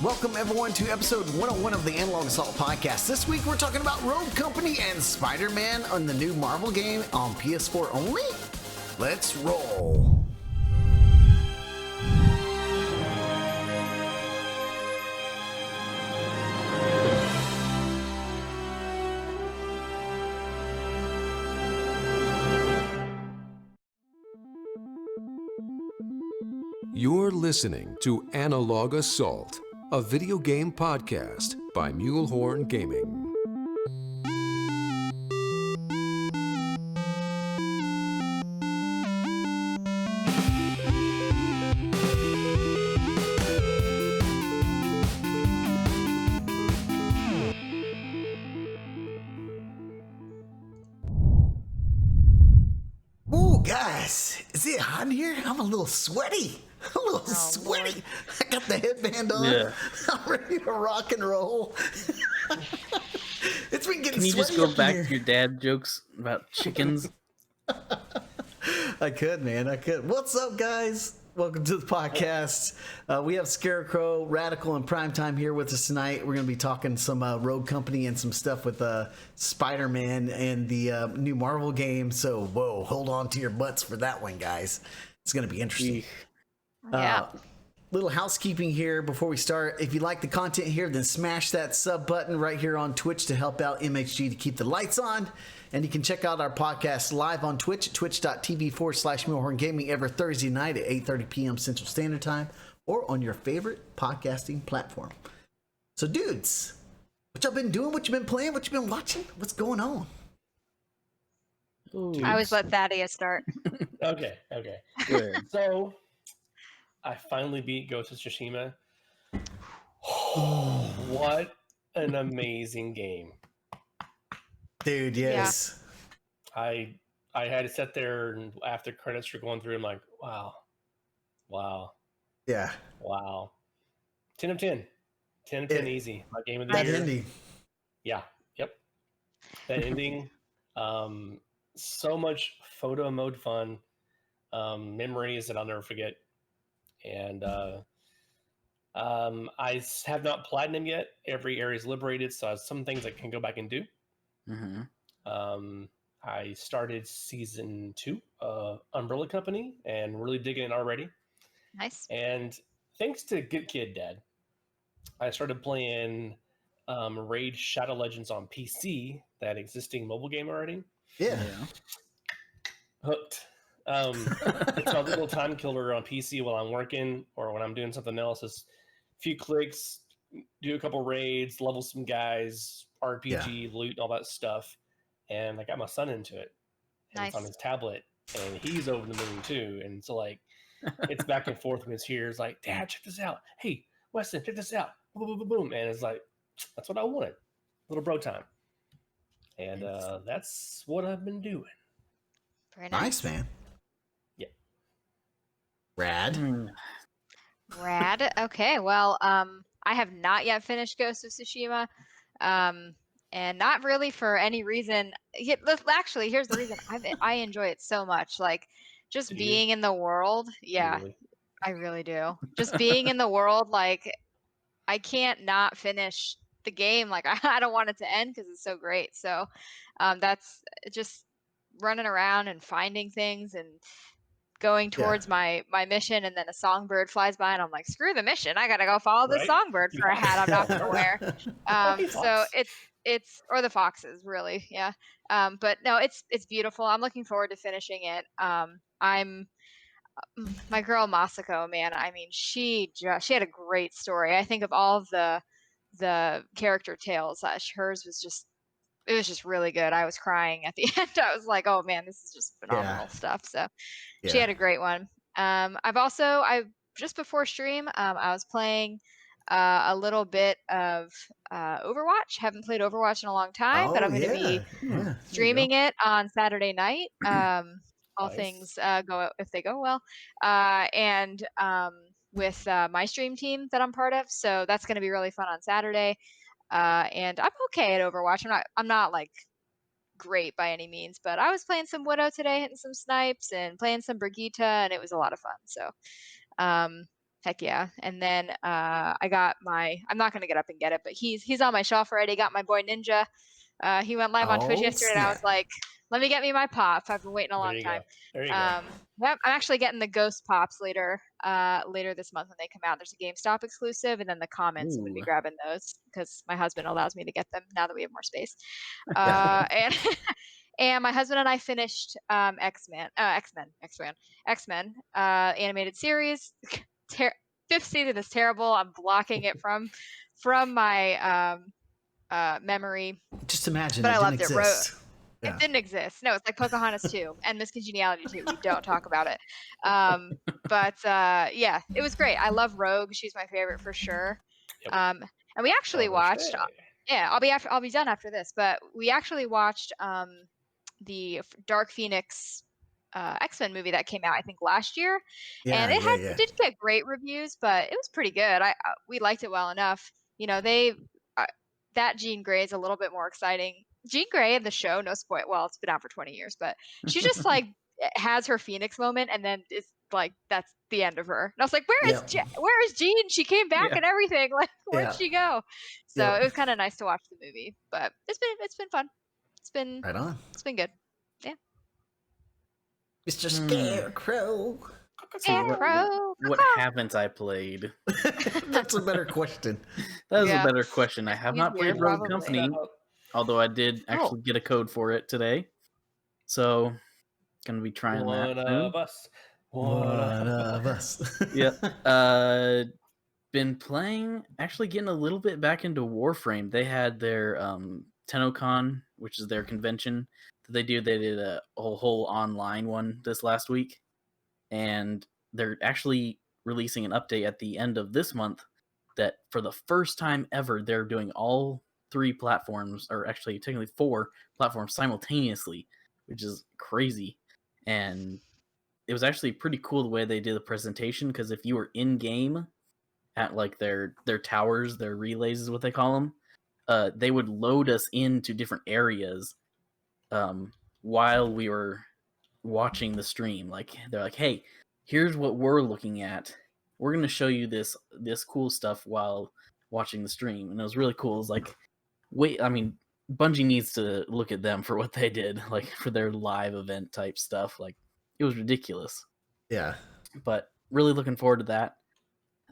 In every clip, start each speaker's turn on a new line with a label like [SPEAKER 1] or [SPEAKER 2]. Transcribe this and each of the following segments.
[SPEAKER 1] Welcome everyone to episode 101 of the Analog Assault podcast. This week we're talking about Rogue Company and Spider-Man on the new Marvel game on PS4 only. Let's roll.
[SPEAKER 2] You're listening to Analog Assault, a video game podcast by Mulehorn Gaming.
[SPEAKER 1] Ooh, guys, is it hot in here? I'm a little sweaty. A little sweaty. Lord. I got the headband on. Yeah. I'm ready to rock and roll. It's been getting sweaty.
[SPEAKER 3] Can you just go back to your dad jokes about chickens?
[SPEAKER 1] I could, man. I could. What's up, guys? Welcome to the podcast. We have Scarecrow, Radical, and Primetime here with us tonight. We're going to be talking some Rogue Company and some stuff with Spider-Man and the new Marvel game. So, whoa, hold on to your butts for that one, guys. It's going to be interesting.
[SPEAKER 4] Yeah.
[SPEAKER 1] Little housekeeping here before we start. If you like the content here, then smash that sub button right here on Twitch to help out MHG to keep the lights on. And you can check out our podcast live on Twitch, twitch.tv/Mulehorn Gaming every Thursday night at 8:30 p.m. Central Standard Time, or on your favorite podcasting platform. So, dudes, what y'all been doing? What you been playing? What you been watching? What's going on?
[SPEAKER 4] Ooh. I always let Thaddeus start.
[SPEAKER 5] Okay. Good. So, I finally beat Ghost of Tsushima. What an amazing game.
[SPEAKER 1] Dude, yes.
[SPEAKER 5] Yeah. I had to sit there and after credits were going through, I'm like, wow.
[SPEAKER 1] Yeah.
[SPEAKER 5] Wow. 10 of 10. 10 of 10 easy. My game of the year.
[SPEAKER 1] That ending.
[SPEAKER 5] Yeah. Yep. That ending. So much photo mode fun. Memories that I'll never forget. And I have not platinum yet. Every area is liberated, so I have some things I can go back and do.
[SPEAKER 3] Mm-hmm.
[SPEAKER 5] I started season 2 of Umbrella Company and really digging it already.
[SPEAKER 4] Nice.
[SPEAKER 5] And thanks to Good Kid Dad, I started playing Raid Shadow Legends on PC, that existing mobile game already.
[SPEAKER 1] Yeah.
[SPEAKER 5] Hooked. It's a little time killer on PC while I'm working or when I'm doing something else. It's a few clicks, do a couple raids, level some guys, RPG, loot, all that stuff. And I got my son into it. And
[SPEAKER 4] nice.
[SPEAKER 5] It's on his tablet. And he's over the moon too. And so like it's back and forth when he's here. It's like, Dad, check this out. Hey, Weston, check this out. Boom, boom, boom, boom. And it's like, that's what I wanted. Little bro time. And that's what I've been doing.
[SPEAKER 4] Very
[SPEAKER 1] nice, man. Rad.
[SPEAKER 4] Okay, well, I have not yet finished Ghost of Tsushima, and not really for any reason. Actually, here's the reason. I enjoy it so much. Like, just being in the world. Yeah, really? I really do. Just being in the world, like, I can't not finish the game. Like, I don't want it to end because it's so great. So, that's just running around and finding things and going towards my mission, and then a songbird flies by and I'm like, screw the mission, I gotta go follow this songbird for a hat I'm not gonna wear. So it's or the foxes, really. But no, it's beautiful. I'm looking forward to finishing it. I'm my girl Masako, man, I mean, she had a great story. I think of all of the character tales, hers was just really good. I was crying at the end. I was like, oh man, this is just phenomenal stuff. So she had a great one. I just before stream, I was playing a little bit of Overwatch. Haven't played Overwatch in a long time, but I'm going to be streaming it on Saturday night. All things go if they go well, and with my stream team that I'm part of. So that's going to be really fun on Saturday. And I'm okay at Overwatch. I'm not like great by any means, but I was playing some Widow today, hitting some snipes and playing some Brigitte, and it was a lot of fun. So Heck yeah. And then I got I'm not gonna get up and get it, but he's on my shelf already. Got my boy Ninja. He went live on Twitch
[SPEAKER 1] Oh,
[SPEAKER 4] yesterday, and I was
[SPEAKER 1] snap.
[SPEAKER 4] like, let me get me my pop. I've been waiting a
[SPEAKER 5] There
[SPEAKER 4] long
[SPEAKER 5] you
[SPEAKER 4] time.
[SPEAKER 5] go. There you go.
[SPEAKER 4] Yep, I'm actually getting the Ghost Pops later this month when they come out. There's a GameStop exclusive, and then the Commons. I'm gonna be
[SPEAKER 3] Ooh.
[SPEAKER 4] grabbing those because my husband allows me to get them now that we have more space. And and my husband and I finished X-Men animated series. Fifth season is terrible. I'm blocking it from my memory,
[SPEAKER 1] Just imagine
[SPEAKER 4] but
[SPEAKER 1] it
[SPEAKER 4] I
[SPEAKER 1] didn't
[SPEAKER 4] loved it.
[SPEAKER 1] exist.
[SPEAKER 4] It
[SPEAKER 1] Yeah.
[SPEAKER 4] didn't exist. No, it's like Pocahontas 2 and Miss Congeniality 2. We don't talk about it. But yeah, it was great. I love Rogue. She's my favorite for sure.
[SPEAKER 5] Yep.
[SPEAKER 4] And we actually watched. Yeah, I'll be done after this. But we actually watched the Dark Phoenix X-Men movie that came out I think last year, and
[SPEAKER 1] Yeah,
[SPEAKER 4] it did get great reviews, but it was pretty good. We liked it well enough. You know, that Jean Grey is a little bit more exciting. Jean Grey in the show, no spoil. Well, it's been out for 20 years, but she just like has her Phoenix moment, and then it's like that's the end of her. And I was like, where is Jean? She came back and everything. Like, where'd she go? So it was kind of nice to watch the movie, but it's been fun.
[SPEAKER 1] Right on.
[SPEAKER 4] It's been good. Yeah.
[SPEAKER 1] Mr. Scarecrow.
[SPEAKER 4] Scarecrow.
[SPEAKER 3] What haven't I played?
[SPEAKER 1] That's a better question.
[SPEAKER 3] That is
[SPEAKER 4] Yeah.
[SPEAKER 3] a better question. I have not
[SPEAKER 4] Easier,
[SPEAKER 3] played Rogue
[SPEAKER 4] probably.
[SPEAKER 3] Company, although I did actually get a code for it today. So, gonna be trying that.
[SPEAKER 5] One of us.
[SPEAKER 1] One of us.
[SPEAKER 3] Yeah. Been playing, actually getting a little bit back into Warframe. They had their TennoCon, which is their convention that they do. They did a whole online one this last week, and they're actually releasing an update at the end of this month that for the first time ever, they're doing all 3 platforms, or actually technically 4 platforms simultaneously, which is crazy. And it was actually pretty cool the way they did the presentation, because if you were in game at like their towers, their relays is what they call them, they would load us into different areas while we were watching the stream. Like they're like, hey, here's what we're looking at. We're gonna show you this cool stuff while watching the stream. And it was really cool. It was like, wait, I mean, Bungie needs to look at them for what they did, like for their live event type stuff. Like it was ridiculous.
[SPEAKER 1] Yeah.
[SPEAKER 3] But really looking forward to that.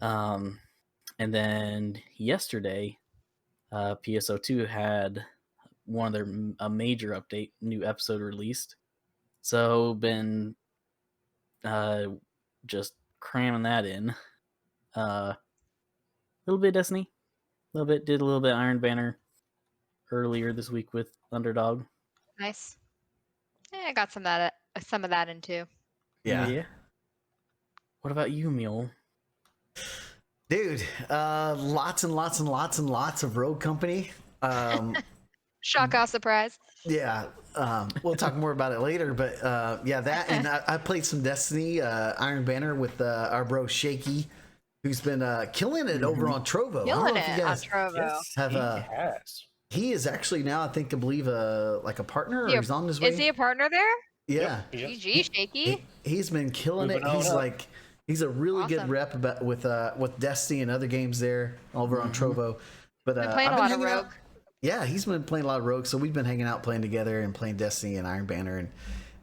[SPEAKER 3] And then yesterday, PSO2 had one of a major update, new episode released. So been just cramming that in. A little bit Destiny, a little bit, did a little bit Iron Banner earlier this week with Underdog.
[SPEAKER 4] Nice. Yeah, I got some of that in too.
[SPEAKER 1] Yeah.
[SPEAKER 3] What about you, Mule?
[SPEAKER 1] Dude, lots and lots and lots and lots of Rogue Company.
[SPEAKER 4] Shock, awe, surprise.
[SPEAKER 1] Yeah, we'll talk more about it later, but yeah, that, and I played some Destiny, Iron Banner with our bro Shaky, who's been killing it over on Trovo.
[SPEAKER 4] Killing it on Trovo.
[SPEAKER 5] Yes,
[SPEAKER 1] he is actually now, I believe like a partner, or he's on his way.
[SPEAKER 4] Is he a partner there?
[SPEAKER 1] Yeah.
[SPEAKER 5] Yep.
[SPEAKER 4] GG, Shaky.
[SPEAKER 1] He's been killing it. He's a really good rep with Destiny and other games there over on Trovo. But
[SPEAKER 4] Been playing a lot of Rogue.
[SPEAKER 1] Yeah, he's been playing a lot of Rogue, so we've been hanging out playing together and playing Destiny and Iron Banner,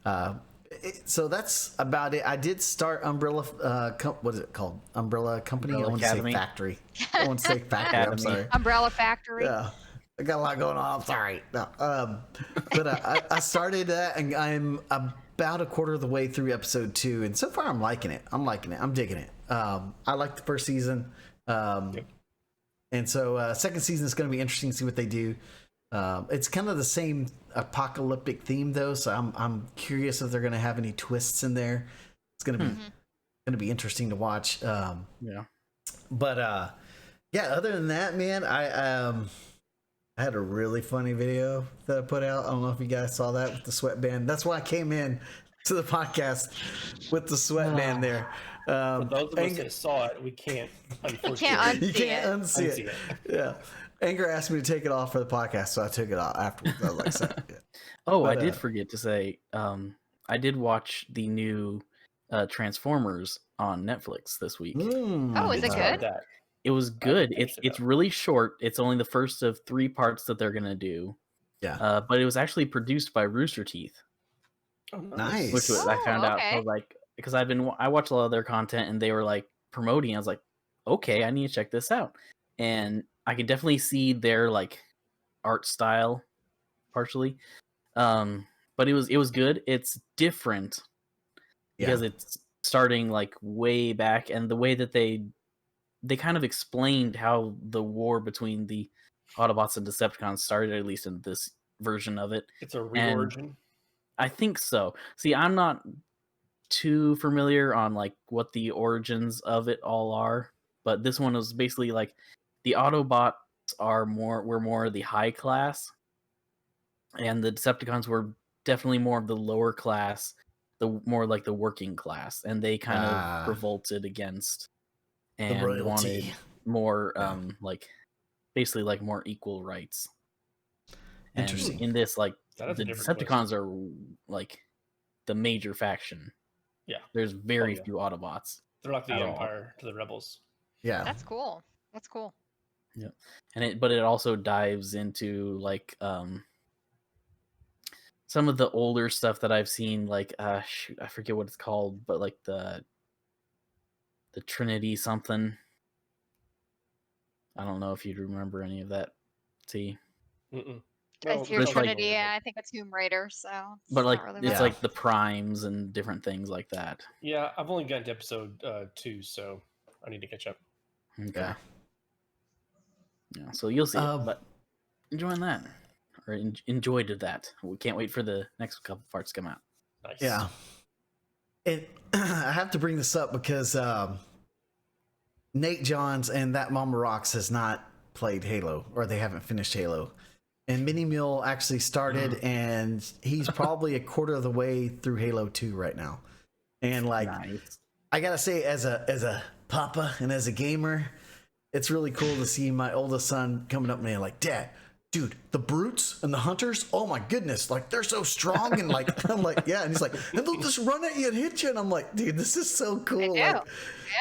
[SPEAKER 1] and so that's about it. I did start Umbrella. What is it called? Umbrella Company.
[SPEAKER 3] Umbrella
[SPEAKER 1] I want to say Factory. I want to say Factory. I'm sorry.
[SPEAKER 4] Umbrella Factory.
[SPEAKER 1] Yeah, I got a lot going on. I'm sorry. No, but I started that, and I'm about a quarter of the way through episode 2, and so far I'm liking it. I'm digging it. I like the first season. And so second season is going to be interesting to see what they do. It's kind of the same apocalyptic theme though, so I'm curious if they're going to have any twists in there. It's going to be interesting to watch. But yeah, other than that, man, I had a really funny video that I put out. I don't know if you guys saw that with the sweatband. That's why I came in to the podcast with the sweatband there.
[SPEAKER 5] For those of us that saw it, we can't.
[SPEAKER 4] Unfortunately,
[SPEAKER 1] you can't unsee it. Yeah, Anger asked me to take it off for the podcast, so I took it off afterwards. I was like, so, yeah.
[SPEAKER 3] I did forget to say, I did watch the new Transformers on Netflix this week.
[SPEAKER 4] Oh, is
[SPEAKER 5] I
[SPEAKER 4] it
[SPEAKER 5] started
[SPEAKER 4] good?
[SPEAKER 5] that.
[SPEAKER 3] It was good.
[SPEAKER 5] finished
[SPEAKER 3] It's
[SPEAKER 5] it, though.
[SPEAKER 3] really short. It's only the first of 3 parts that they're gonna do.
[SPEAKER 1] Yeah.
[SPEAKER 3] But it was actually produced by Rooster Teeth,
[SPEAKER 5] Oh,
[SPEAKER 1] Nice.
[SPEAKER 3] which was, I
[SPEAKER 4] Oh,
[SPEAKER 3] found out. So I
[SPEAKER 4] okay.
[SPEAKER 3] was like, because I watched a lot of their content and they were like promoting. I was like, okay, I need to check this out, and I could definitely see their like art style partially. But it was good. It's different because it's starting like way back, and the way that they kind of explained how the war between the Autobots and Decepticons started, at least in this version of it.
[SPEAKER 5] It's a
[SPEAKER 3] And
[SPEAKER 5] reorigin.
[SPEAKER 3] I think so. See, I'm not too familiar on like what the origins of it all are, but this one was basically like the Autobots were more the high class, and the Decepticons were definitely more of the lower class, the more like the working class, and they kind of revolted against and
[SPEAKER 1] royalty.
[SPEAKER 3] wanted more
[SPEAKER 1] Yeah.
[SPEAKER 3] like basically like more equal rights. And
[SPEAKER 1] Interesting.
[SPEAKER 3] in this, like
[SPEAKER 5] That is
[SPEAKER 3] the
[SPEAKER 5] a different
[SPEAKER 3] Decepticons are like the major faction.
[SPEAKER 5] Yeah.
[SPEAKER 3] There's very
[SPEAKER 5] yeah.
[SPEAKER 3] few Autobots.
[SPEAKER 5] They're like the
[SPEAKER 3] at all.
[SPEAKER 5] Empire to the Rebels.
[SPEAKER 1] Yeah.
[SPEAKER 4] That's cool. That's cool.
[SPEAKER 3] Yeah. But it also dives into like some of the older stuff that I've seen, like shoot, I forget what it's called, but like the Trinity something. I don't know if you'd remember any of that. See,
[SPEAKER 5] Mm-mm.
[SPEAKER 4] If you're
[SPEAKER 3] it's like-
[SPEAKER 4] Trinity, yeah, I think it's Tomb Raider, so it's
[SPEAKER 3] but like
[SPEAKER 4] not really
[SPEAKER 3] it's
[SPEAKER 4] much.
[SPEAKER 3] like the primes and different things like that.
[SPEAKER 5] Yeah, I've only gotten to episode 2, so I need to catch up.
[SPEAKER 3] Okay. Yeah, so you'll see it, but enjoying that, or enjoyed that. We can't wait for the next couple parts to come out.
[SPEAKER 5] Nice.
[SPEAKER 1] Yeah. And I have to bring this up because Nate Johns and That Mama Rocks has not played Halo, or they haven't finished Halo. And Mini Mule actually started, and he's probably a quarter of the way through Halo 2 right now. And like,
[SPEAKER 3] Nice.
[SPEAKER 1] I gotta say, as a papa and as a gamer, it's really cool to see my oldest son coming up to me and like, Dad, dude, the brutes and the hunters, oh my goodness, like they're so strong. And like, I'm like, yeah. And he's like, and they'll just run at you and hit you. And I'm like, dude, this is so cool.
[SPEAKER 4] I know.
[SPEAKER 1] Like,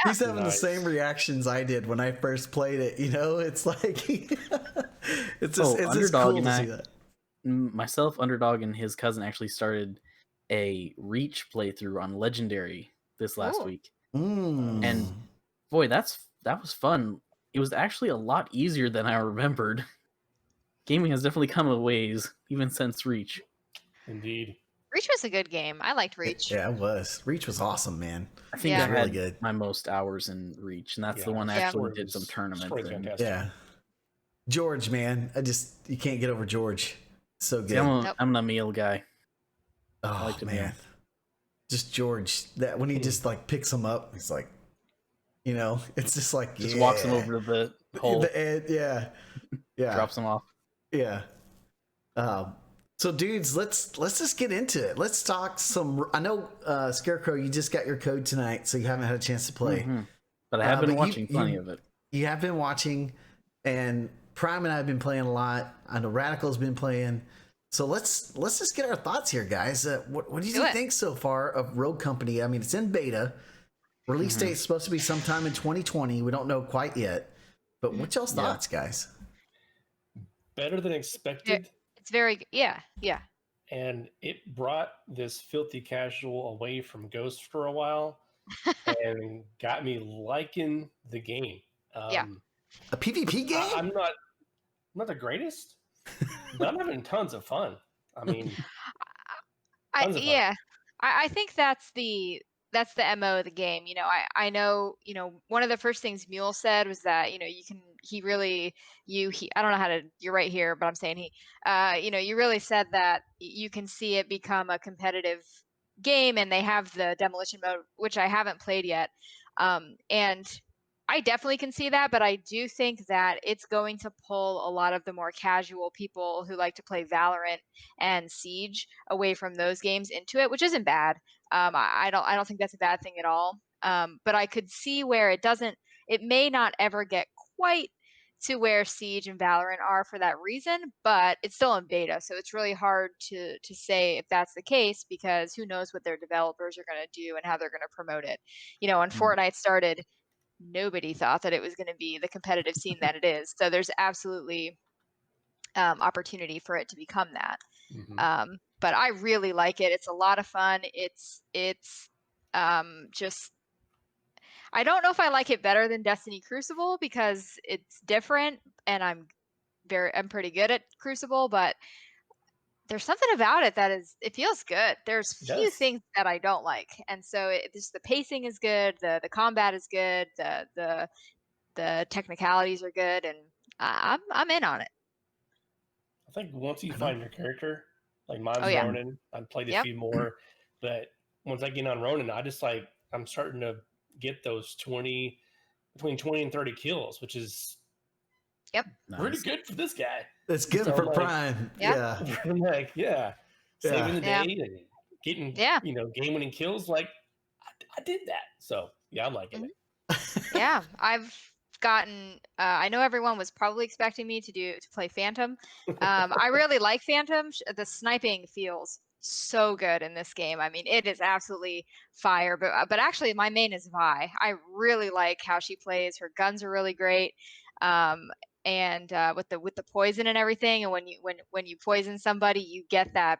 [SPEAKER 1] he's having the same reactions I did when I first played it. You know, it's like, it's just
[SPEAKER 3] Underdog
[SPEAKER 1] cool
[SPEAKER 3] and
[SPEAKER 1] to
[SPEAKER 3] I-
[SPEAKER 1] see that.
[SPEAKER 3] Myself, Underdog, and his cousin actually started a Reach playthrough on Legendary this last
[SPEAKER 4] Ooh.
[SPEAKER 3] week,
[SPEAKER 1] Mm.
[SPEAKER 3] and boy, that was fun. It was actually a lot easier than I remembered. Gaming has definitely come a ways, even since Reach.
[SPEAKER 5] Indeed.
[SPEAKER 4] Reach was a good game. I liked Reach.
[SPEAKER 1] Yeah, it was. Reach was awesome, man.
[SPEAKER 3] I think
[SPEAKER 4] Yeah.
[SPEAKER 3] I
[SPEAKER 1] It's really
[SPEAKER 3] had
[SPEAKER 1] good.
[SPEAKER 3] my most hours in Reach, and that's
[SPEAKER 5] Yeah,
[SPEAKER 3] the one I
[SPEAKER 5] the
[SPEAKER 3] actually
[SPEAKER 5] story
[SPEAKER 3] did some
[SPEAKER 5] was-
[SPEAKER 3] tournaments
[SPEAKER 5] story's
[SPEAKER 3] in.
[SPEAKER 5] fantastic.
[SPEAKER 1] Yeah. George, man, you can't get over George. So good.
[SPEAKER 3] See, I'm
[SPEAKER 4] Nope.
[SPEAKER 3] an Emil guy.
[SPEAKER 1] Oh
[SPEAKER 3] like to
[SPEAKER 1] man,
[SPEAKER 3] know.
[SPEAKER 1] just George. That when he just like picks him up, he's like, you know, it's just like
[SPEAKER 3] Just walks him over to the hole,
[SPEAKER 1] the end. Yeah, yeah,
[SPEAKER 3] drops him off.
[SPEAKER 1] yeah. So dudes, let's just get into it. Let's talk some. I know Scarecrow, you just got your code tonight, so you haven't had a chance to play.
[SPEAKER 3] Mhm. But I have been
[SPEAKER 1] but
[SPEAKER 3] watching plenty of it.
[SPEAKER 1] You have been watching, and Prime and I have been playing a lot. I know Radical's been playing. So let's just get our thoughts here, guys. What do you
[SPEAKER 4] Do it.
[SPEAKER 1] think so far of Rogue Company? I mean, it's in beta. Release date is supposed to be sometime in 2020. We don't know quite yet. But what's y'all's thoughts, guys?
[SPEAKER 5] Better than expected,
[SPEAKER 4] It's very yeah.
[SPEAKER 5] and it brought this filthy casual away from Ghost for a while and got me liking the game.
[SPEAKER 4] Yeah.
[SPEAKER 1] A PvP game?
[SPEAKER 5] I'm not the greatest, but I'm having tons of fun. I mean, Tons of fun.
[SPEAKER 4] Yeah. I think that's the MO of the game. You know, I know, you know, one of the first things Mule said was that, you know, I don't know how to, you're right here, but I'm saying you know, you really said that you can see it become a competitive game, and they have the demolition mode, which I haven't played yet. And I definitely can see that, but I do think that it's going to pull a lot of the more casual people who like to play Valorant and Siege away from those games into it, which isn't bad. I don't think that's a bad thing at all. But I could see where it may not ever get quite to where Siege and Valorant are for that reason, but it's still in beta, so it's really hard to say if that's the case, because who knows what their developers are going to do and how they're going to promote it. You know, when Fortnite started, nobody thought that it was going to be the competitive scene that it is. So there's absolutely opportunity for it to become that. But I really like it. It's a lot of fun. It's just, I don't know if I like it better than Destiny Crucible because it's different, and I'm pretty good at Crucible, but there's something about it that it feels good. There's few things that I don't like, and so the pacing is good, the combat is good, the technicalities are good, and I'm in on it.
[SPEAKER 5] I think once you find your character, like mine's
[SPEAKER 4] Oh, yeah.
[SPEAKER 5] Ronin, I've played a few more, but once I get on Ronin, I'm starting to get those between 20 and 30 kills, which is pretty good for this guy.
[SPEAKER 1] It's good for Prime. Yeah.
[SPEAKER 5] I'm like, saving the day and getting, game-winning kills. Like, I did that. So, yeah, I'm liking it.
[SPEAKER 4] Yeah, I've gotten, I know everyone was probably expecting me to play Phantom. I really like Phantom. The sniping feels so good in this game. I mean, it is absolutely fire, but actually my main is Vi. I really like how she plays. Her guns are really great. And with the poison and everything, and when you poison somebody, you get that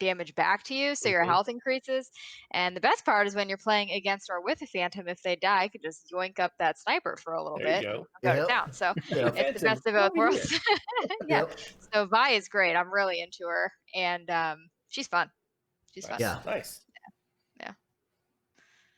[SPEAKER 4] damage back to you, so your health increases. And the best part is when you're playing against or with a Phantom, if they die, you can just yoink up that sniper for a little bit and go it down. So it's the best of both worlds. So Vi is great. I'm really into her, and she's fun. She's fun.
[SPEAKER 1] Yeah,
[SPEAKER 5] nice.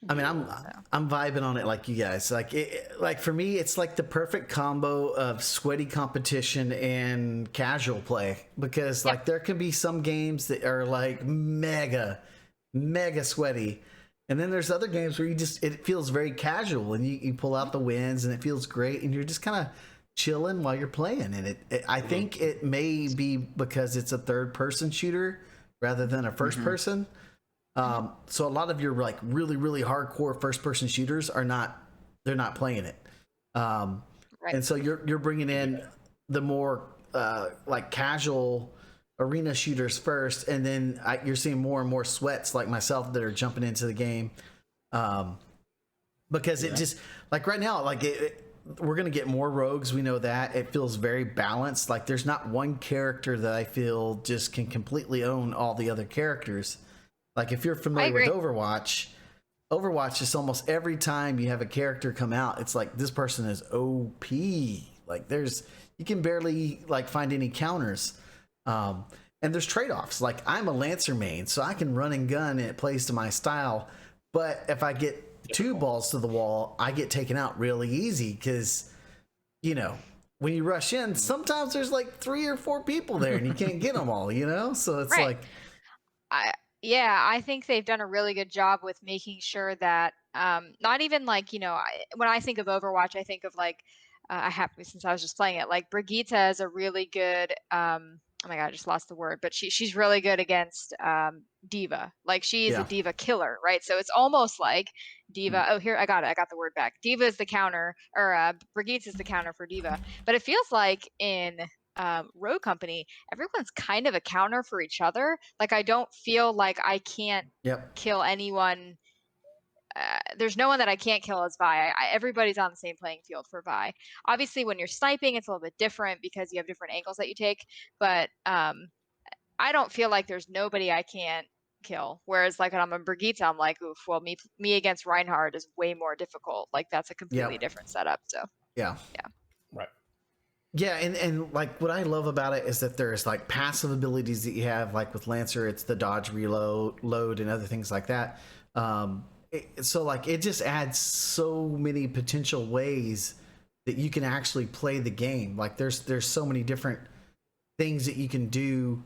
[SPEAKER 1] I mean, I'm vibing on it like you guys. Like for me, it's like the perfect combo of sweaty competition and casual play, because like there can be some games that are like mega sweaty, and then there's other games where it feels very casual, and you pull out the wins and it feels great, and you're just kind of chilling while you're playing. And I think it may be because it's a third person shooter rather than a first person. So a lot of your like really hardcore first person shooters they're not playing it. And so you're bringing in the more like casual arena shooters first, and then you're seeing more and more sweats like myself that are jumping into the game. Because it just, like right now, like we're going to get more rogues. We know that. It feels very balanced. Like there's not one character that I feel just can completely own all the other characters. Like if you're familiar with Overwatch is almost every time you have a character come out, it's like this person is OP. Like you can barely like find any counters. And there's trade-offs. Like I'm a Lancer main, so I can run and gun and it plays to my style. But if I get two balls to the wall, I get taken out really easy because, when you rush in, sometimes there's like 3 or 4 people there and you can't get them all, So it's like...
[SPEAKER 4] I think they've done a really good job with making sure that not even like, when I think of Overwatch, I think of like, since I was just playing it, like Brigitte is a really good, oh my God, I just lost the word, but she's really good against Diva. Like she's a Diva killer, right? So it's almost like Diva. Oh, here, I got it. I got the word back. Diva is the counter, or Brigitte is the counter for Diva. But it feels like in Rogue Company, everyone's kind of a counter for each other. Like I don't feel like I can't kill anyone. There's no one that I can't kill as Vi. Everybody's on the same playing field for Vi. Obviously, when you're sniping, it's a little bit different because you have different angles that you take. But I don't feel like there's nobody I can't kill. Whereas like when I'm a Brigitte, I'm like, oof, well, me against Reinhardt is way more difficult. Like that's a completely different setup. So
[SPEAKER 5] Right.
[SPEAKER 1] Yeah, and like what I love about it is that there's like passive abilities that you have, like with Lancer, it's the dodge, reload, and other things like that. So like it just adds so many potential ways that you can actually play the game. Like there's so many different things that you can do.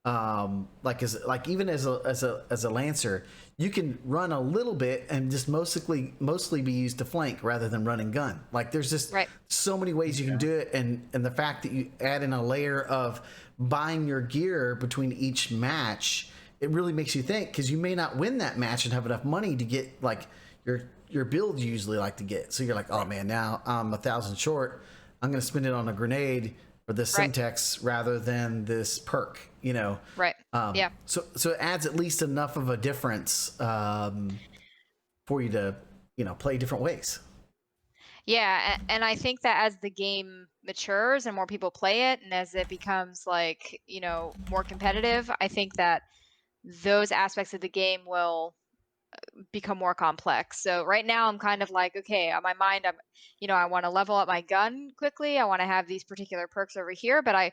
[SPEAKER 1] Even as a Lancer, you can run a little bit and just mostly be used to flank rather than run and gun. Like there's just so many ways you can do it, and the fact that you add in a layer of buying your gear between each match, it really makes you think, because you may not win that match and have enough money to get like your build you usually like to get. So you're like, oh man, now I'm 1,000 short. I'm going to spend it on a grenade or this
[SPEAKER 4] Right.
[SPEAKER 1] Semtex rather than this perk, you know.
[SPEAKER 4] Right. Yeah.
[SPEAKER 1] So it adds at least enough of a difference for you to, you know, play different ways.
[SPEAKER 4] Yeah, and I think that as the game matures and more people play it, and as it becomes like, you know, more competitive, I think that those aspects of the game will become more complex. So right now I'm kind of like, okay, on my mind, I want to level up my gun quickly. I want to have these particular perks over here, but I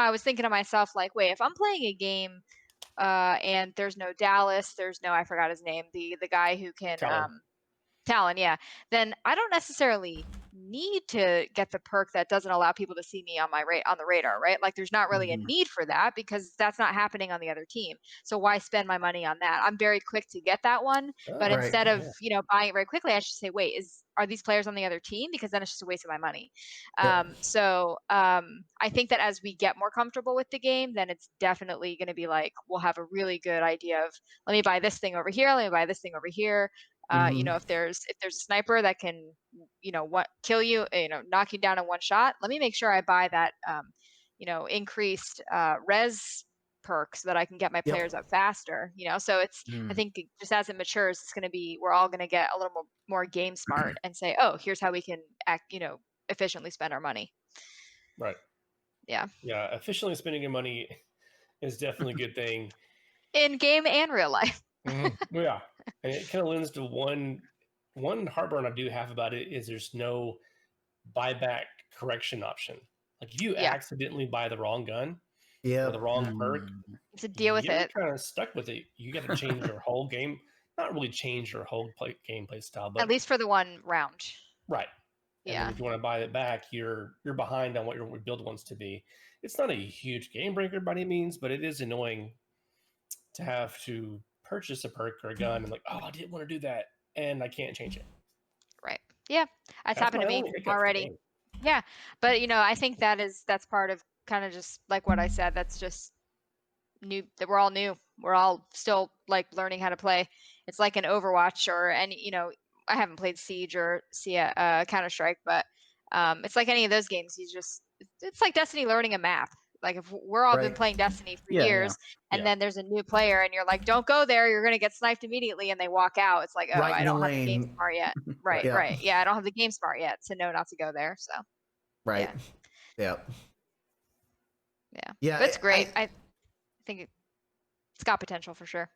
[SPEAKER 4] was thinking to myself like, wait, if I'm playing a game and there's no Dallas, there's no, I forgot his name, the guy who can
[SPEAKER 5] Talon.
[SPEAKER 4] Talon, yeah, then I don't necessarily need to get the perk that doesn't allow people to see me on on the radar, right? Like there's not really a need for that because that's not happening on the other team. So why spend my money on that? I'm very quick to get that one, but
[SPEAKER 5] Oh,
[SPEAKER 1] Right.
[SPEAKER 4] instead of,
[SPEAKER 5] yeah.
[SPEAKER 4] buying it very quickly, I should say, wait, are these players on the other team? Because then it's just a waste of my money.
[SPEAKER 1] Yep.
[SPEAKER 4] I think that as we get more comfortable with the game, then it's definitely going to be like we'll have a really good idea of let me buy this thing over here, let me buy this thing over here. If there's a sniper that can, kill you, knock you down in one shot, let me make sure I buy that, increased res perk so that I can get my
[SPEAKER 1] Yep.
[SPEAKER 4] players up faster. So it's, I think just as it matures, we're all going to get a little more game smart and say, oh, here's how we can act, efficiently spend our money.
[SPEAKER 5] Right.
[SPEAKER 4] Yeah.
[SPEAKER 5] Yeah. Efficiently spending your money is definitely a good thing.
[SPEAKER 4] In game and real life.
[SPEAKER 5] Yeah. And it kind of lends to one heartburn I do have about it is there's no buyback correction option. Like if you
[SPEAKER 4] Yeah.
[SPEAKER 5] accidentally buy the wrong gun
[SPEAKER 1] Yeah.
[SPEAKER 5] or the wrong perk,
[SPEAKER 4] To deal with
[SPEAKER 5] you're
[SPEAKER 4] it.
[SPEAKER 5] kind of stuck with it. You got to change your whole game. Not really change your whole gameplay style, but
[SPEAKER 4] At least for the one round.
[SPEAKER 5] right. And then
[SPEAKER 4] Yeah.
[SPEAKER 5] if you want to buy it back, you're behind on what your build wants to be. It's not a huge game breaker by any means, but it is annoying to have to purchase a perk or a gun and like, oh, I didn't want to do that, and I can't change it.
[SPEAKER 4] Right. Yeah. That's happened
[SPEAKER 5] my
[SPEAKER 4] to me
[SPEAKER 5] only hiccup for the
[SPEAKER 4] already.
[SPEAKER 5] game.
[SPEAKER 4] Yeah. But I think that's part of kind of just like what I said. That's just new, that we're all new. We're all still like learning how to play. It's like an Overwatch or any, I haven't played Siege or Counter-Strike, but it's like any of those games. It's like Destiny learning a map. Like if we're all been
[SPEAKER 1] Right.
[SPEAKER 4] playing Destiny for
[SPEAKER 3] Yeah,
[SPEAKER 4] years, and then there's a new player, and you're like, "Don't go there. You're gonna get sniped immediately," and they walk out. It's like, oh,
[SPEAKER 1] Right
[SPEAKER 4] I
[SPEAKER 1] in the
[SPEAKER 4] don't have the game
[SPEAKER 1] lane.
[SPEAKER 4] smart yet. Right,
[SPEAKER 1] Yeah.
[SPEAKER 4] right. Yeah, I don't have the game smart yet to know not to go there. So
[SPEAKER 1] Right. Yeah.
[SPEAKER 4] yeah, but it's great. I think it's got potential for sure.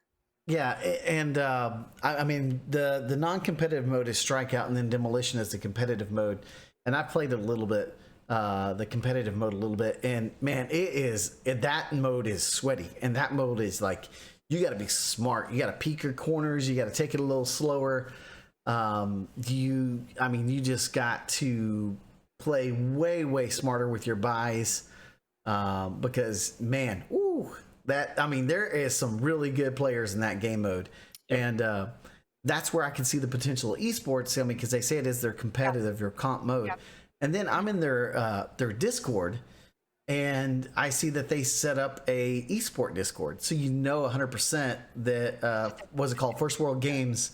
[SPEAKER 1] Yeah, and I mean the non-competitive mode is Strikeout, and then Demolition is the competitive mode. And I played a little bit, the competitive mode a little bit, and man, that mode is sweaty, and that mode is like you got to be smart. You got to peek your corners. You got to take it a little slower. You just got to play way smarter with your buys, because man, there is some really good players in that game mode.
[SPEAKER 5] Yep.
[SPEAKER 1] And that's where I can see the potential of esports. I mean, because they say it is their competitive, your comp mode.
[SPEAKER 4] Yep.
[SPEAKER 1] And then I'm in their Discord, and I see that they set up a esport Discord. So 100% that what's it called? First World Games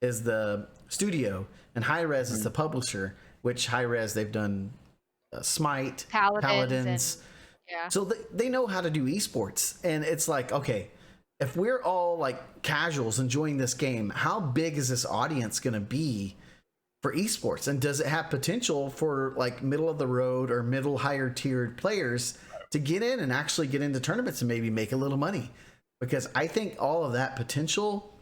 [SPEAKER 1] is the studio, and Hi-Rez is the publisher. Which Hi-Rez, they've done Smite, Paladins.
[SPEAKER 4] Yeah.
[SPEAKER 1] So they know how to do esports, and it's like, okay, if we're all like casuals enjoying this game, how big is this audience going to be for esports? And does it have potential for like middle of the road or middle higher tiered players to get in and actually get into tournaments and maybe make a little money? Because I think all of that potential,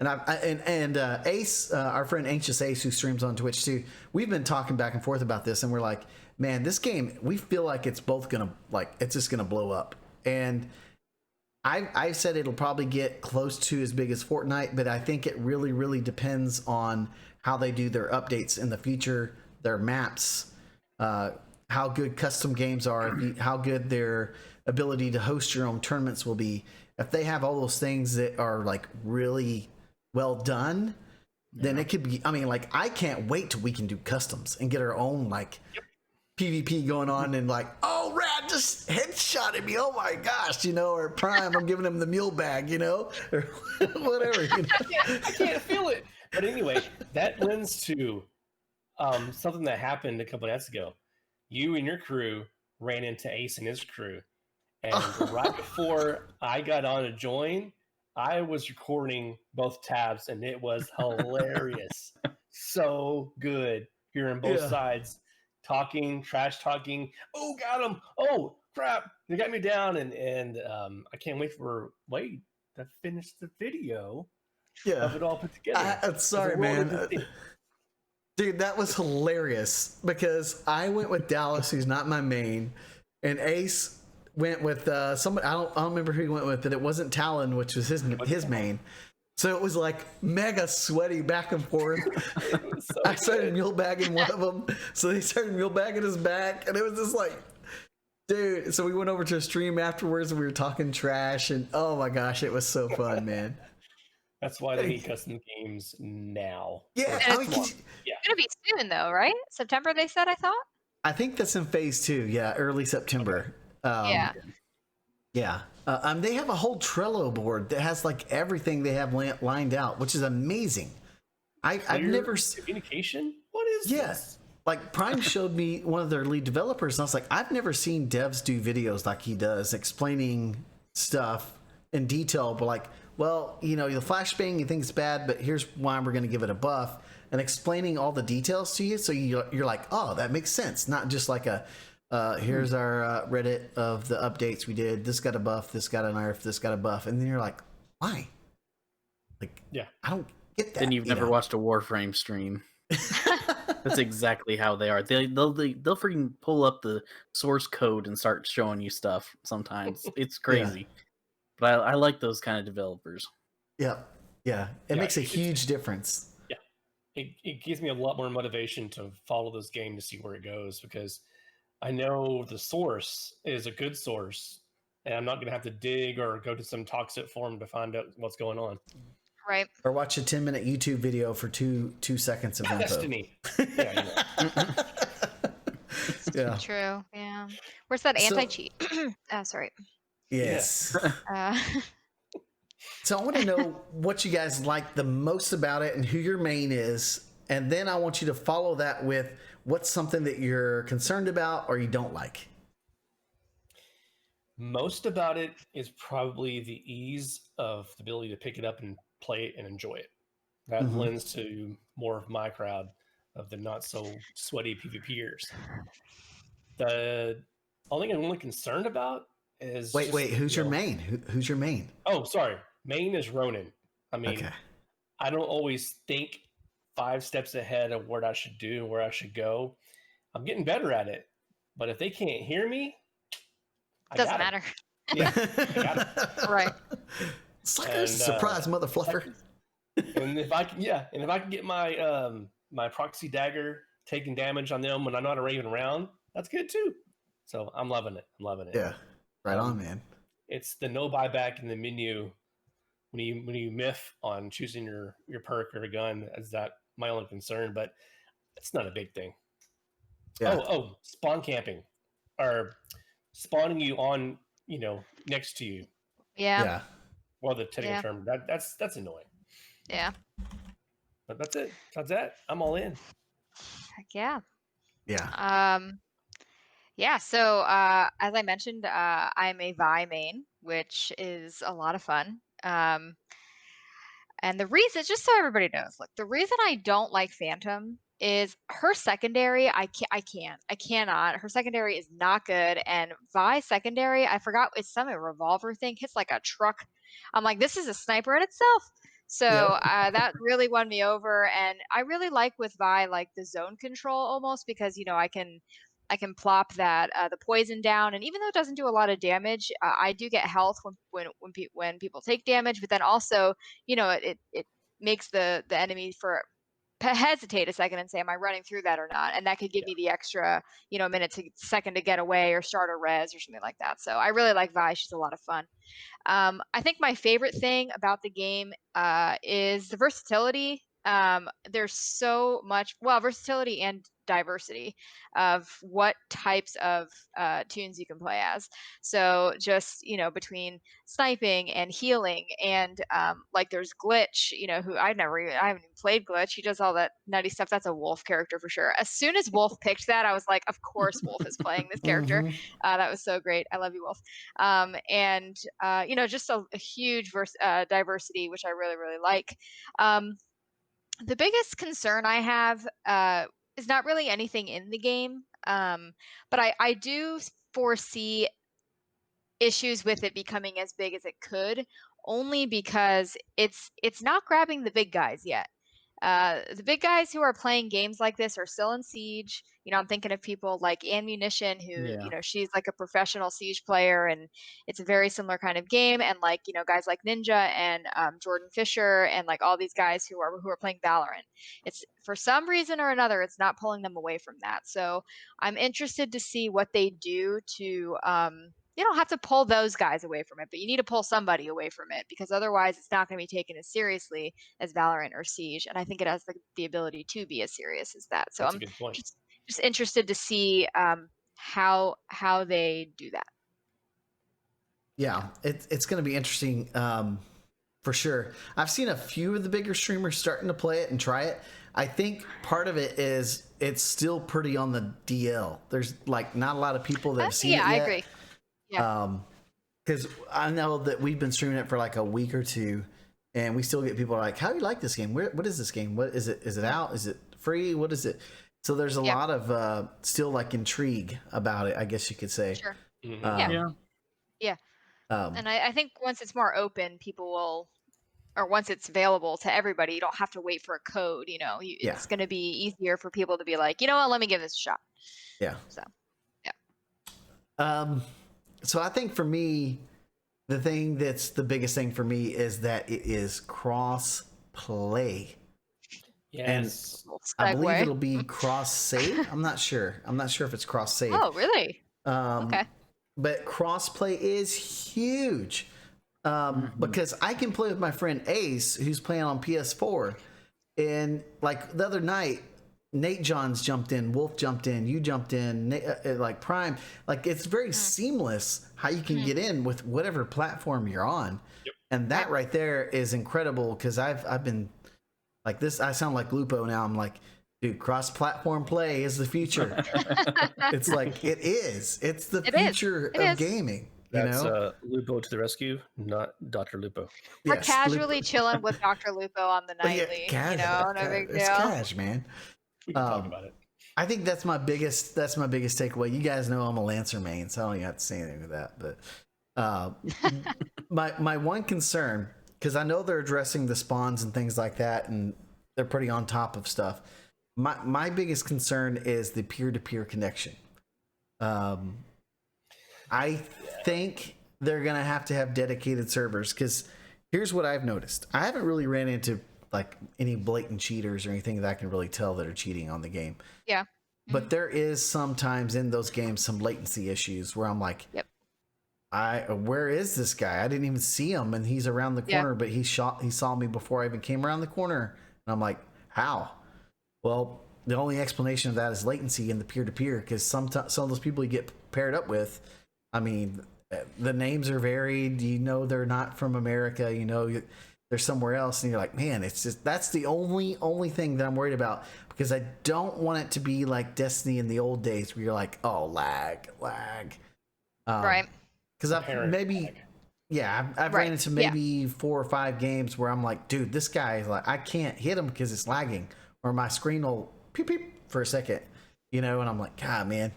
[SPEAKER 1] and Ace, our friend Anxious Ace, who streams on Twitch too, we've been talking back and forth about this, and we're like, man, this game, we feel like it's both gonna, like, it's just gonna blow up. And I've said it'll probably get close to as big as Fortnite, but I think it really depends on how they do their updates in the future, their maps, how good custom games are, how good their ability to host your own tournaments will be. If they have all those things that are like really well done, then it could be, I mean, like, I can't wait till we can do customs and get our own like PvP going on, and like, oh, Rad just headshotted me, oh my gosh, or Prime, I'm giving him the mule bag, or whatever.
[SPEAKER 5] I can't feel it. But anyway, that lends to something that happened a couple of nights ago. you and your crew ran into Ace and his crew. And right before I got on to join, I was recording both tabs, and it was hilarious. So good hearing both sides talking, trash talking. Oh, got him. Oh, crap. They got me down. And I can't wait for Wade to finish the video of it all put together.
[SPEAKER 1] I'm sorry, man. Dude, that was hilarious because I went with Dallas, who's not my main, and Ace went with somebody. I don't remember who he went with, but it wasn't Talon, which was his main. So it was like mega sweaty back and forth. So I started mule bagging one of them, so they started mule bagging his back, and it was just like, dude. So we went over to a stream afterwards, and we were talking trash, and oh my gosh, it was so fun, man.
[SPEAKER 5] That's why they need custom games now.
[SPEAKER 1] Yeah,
[SPEAKER 4] I mean, it's gonna be soon though, right? September, they said. I thought.
[SPEAKER 1] I think that's in phase 2. Yeah, early September.
[SPEAKER 4] Yeah.
[SPEAKER 1] They have a whole Trello board that has like everything they have lined out, which is amazing. I've never
[SPEAKER 5] communication. What is this?
[SPEAKER 1] Like Prime showed me one of their lead developers, and I was like, I've never seen devs do videos like he does, explaining stuff in detail, but like, well, you know, the flashbang you think it's bad, but here's why we're going to give it a buff, and explaining all the details to you, so you're like, oh, that makes sense. Not just like a here's our Reddit of the updates we did. This got a buff, this got a nerf, this got a buff, and then you're like, why? Like, I don't get that.
[SPEAKER 3] Then you've never watched a Warframe stream. That's exactly how they are. They'll freaking pull up the source code and start showing you stuff. Sometimes it's crazy, but I like those kind of developers.
[SPEAKER 1] Yeah. It makes a huge difference.
[SPEAKER 5] Yeah, it gives me a lot more motivation to follow this game to see where it goes, because I know the source is a good source, and I'm not going to have to dig or go to some toxic forum to find out what's going on.
[SPEAKER 4] Right.
[SPEAKER 1] Or watch a 10-minute YouTube video for two seconds of info.
[SPEAKER 5] Destiny.
[SPEAKER 1] Yeah.
[SPEAKER 4] True. Yeah. Where's that anti-cheat? Sorry.
[SPEAKER 1] Yes. So I want to know what you guys like the most about it and who your main is, and then I want you to follow that with what's something that you're concerned about or you don't like.
[SPEAKER 5] Most about it is probably the ease of the ability to pick it up and play it and enjoy it. That lends to more of my crowd of the not so sweaty PvPers. The only thing I'm really concerned about is
[SPEAKER 1] wait, who's your main? Who's your main?
[SPEAKER 5] Oh, sorry. Main is Ronin. I mean, I don't always think 5 steps ahead of what I should do and where I should go. I'm getting better at it, but if they can't hear me,
[SPEAKER 4] doesn't matter.
[SPEAKER 5] Yeah, I got it.
[SPEAKER 4] Right.
[SPEAKER 1] Suckers, surprise, mother fluffer.
[SPEAKER 5] And if I can get my my proxy dagger taking damage on them when I'm not a Raven round, that's good too. So I'm loving it.
[SPEAKER 1] Yeah, right on, man.
[SPEAKER 5] It's the no buyback in the menu when you miff on choosing your perk or a gun. Is that my only concern? But it's not a big thing. Yeah. Oh, spawn camping, or spawning you on, next to you.
[SPEAKER 4] Yeah.
[SPEAKER 5] Well, the technical term, that's annoying.
[SPEAKER 4] Yeah.
[SPEAKER 5] But that's it. That's that. I'm all in.
[SPEAKER 4] Heck yeah.
[SPEAKER 1] Yeah.
[SPEAKER 4] Yeah. So as I mentioned, I'm a Vi main, which is a lot of fun. And the reason, just so everybody knows, look, the reason I don't like Phantom is her secondary. I cannot. Her secondary is not good. And Vi secondary, I forgot, it's some revolver thing, hits like a truck. I'm like, this is a sniper in itself. So that really won me over. And I really like with Vi, like the zone control almost, because, I can plop that the poison down, and even though it doesn't do a lot of damage, I do get health when people take damage. But then also, it makes the enemy hesitate a second and say, am I running through that or not? And that could give me the extra, second to get away or start a res or something like that. So I really like Vi. She's a lot of fun. I think my favorite thing about the game is the versatility. There's so much, versatility and diversity of what types of tunes you can play as. So just, between sniping and healing and like there's Glitch, who I haven't even played Glitch. He does all that nutty stuff. That's a Wolf character for sure. As soon as Wolf picked that, I was like, of course Wolf is playing this character.
[SPEAKER 1] Mhm.
[SPEAKER 4] That was so great. I love you, Wolf. And just a huge diversity, which I really, really like. The biggest concern I have is not really anything in the game, but I do foresee issues with it becoming as big as it could, only because it's not grabbing the big guys yet. The big guys who are playing games like this are still in Siege. I'm thinking of people like Ammunition, who,
[SPEAKER 3] Yeah.
[SPEAKER 4] she's like a professional Siege player, and it's a very similar kind of game. And like, guys like Ninja and Jordan Fisher, and like all these guys who are playing Valorant. It's for some reason or another, it's not pulling them away from that. So I'm interested to see what they do to. You don't have to pull those guys away from it, but you need to pull somebody away from it, because otherwise it's not going to be taken as seriously as Valorant or Siege. And I think it has the ability to be as serious as that. So
[SPEAKER 5] That's a
[SPEAKER 4] I'm
[SPEAKER 5] good point.
[SPEAKER 4] just interested to see how they do that.
[SPEAKER 1] Yeah, it's going to be interesting for sure. I've seen a few of the bigger streamers starting to play it and try it. I think part of it is it's still pretty on the DL. There's like not a lot of people that have seen it yet.
[SPEAKER 4] I agree. Yeah.
[SPEAKER 1] Because I know that we've been streaming it for like a week or two, and we still get people like, "How do you like this game? What is this game? What is it? Is it out? Is it free? What is it?" So there's a lot of still like intrigue about it, I guess you could say.
[SPEAKER 4] Sure.
[SPEAKER 5] Mhm.
[SPEAKER 4] Yeah. And I think once it's more open, people will, or once it's available to everybody, you don't have to wait for a code. It's going to be easier for people to be like, you know what, let me give this a shot.
[SPEAKER 1] Yeah.
[SPEAKER 4] So, yeah.
[SPEAKER 1] So I think for me, the thing that's the biggest thing for me is that it is cross play.
[SPEAKER 5] Yes.
[SPEAKER 1] I believe it'll be cross save. I'm not sure. I'm not sure if it's cross save.
[SPEAKER 4] Oh, really?
[SPEAKER 1] Okay. But cross play is huge. Because I can play with my friend Ace, who's playing on PS4, and like the other night, Nate Johns jumped in, Wolf jumped in, you jumped in, like Prime. Like it's very seamless how you can get in with whatever platform you're on.
[SPEAKER 5] Yep.
[SPEAKER 1] And that right there is incredible, because I've been like this. I sound like Lupo now. I'm like, dude, cross-platform play is the future. It's like it is. It's the future of gaming.
[SPEAKER 5] That's Lupo to the rescue, not Dr. Lupo.
[SPEAKER 4] We're casually chilling with Dr. Lupo on the nightly. No big deal.
[SPEAKER 1] It's cash, man.
[SPEAKER 5] We can talk about it.
[SPEAKER 1] I think that's my biggest takeaway. You guys know I'm a Lancer main, so I don't even have to say anything with that. But my one concern, because I know they're addressing the spawns and things like that, and they're pretty on top of stuff. My biggest concern is the peer-to-peer connection. I think they're gonna have to have dedicated servers, because here's what I've noticed. I haven't really ran into like any blatant cheaters or anything that I can really tell that are cheating on the game.
[SPEAKER 4] Yeah.
[SPEAKER 1] But there is sometimes in those games some latency issues where I'm like, where is this guy? I didn't even see him, and he's around the corner, but he saw me before I even came around the corner. And I'm like, how? Well, the only explanation of that is latency in the peer-to-peer, because some of those people you get paired up with, I mean, the names are varied. They're not from America. They're somewhere else, and you're like, man, it's just that's the only thing that I'm worried about, because I don't want it to be like Destiny in the old days where you're like, oh, lag.
[SPEAKER 4] Right.
[SPEAKER 1] Because I've ran into maybe 4 or 5 games where I'm like, dude, this guy is like, I can't hit him because it's lagging, or my screen will peep peep for a second, and I'm like, God, man.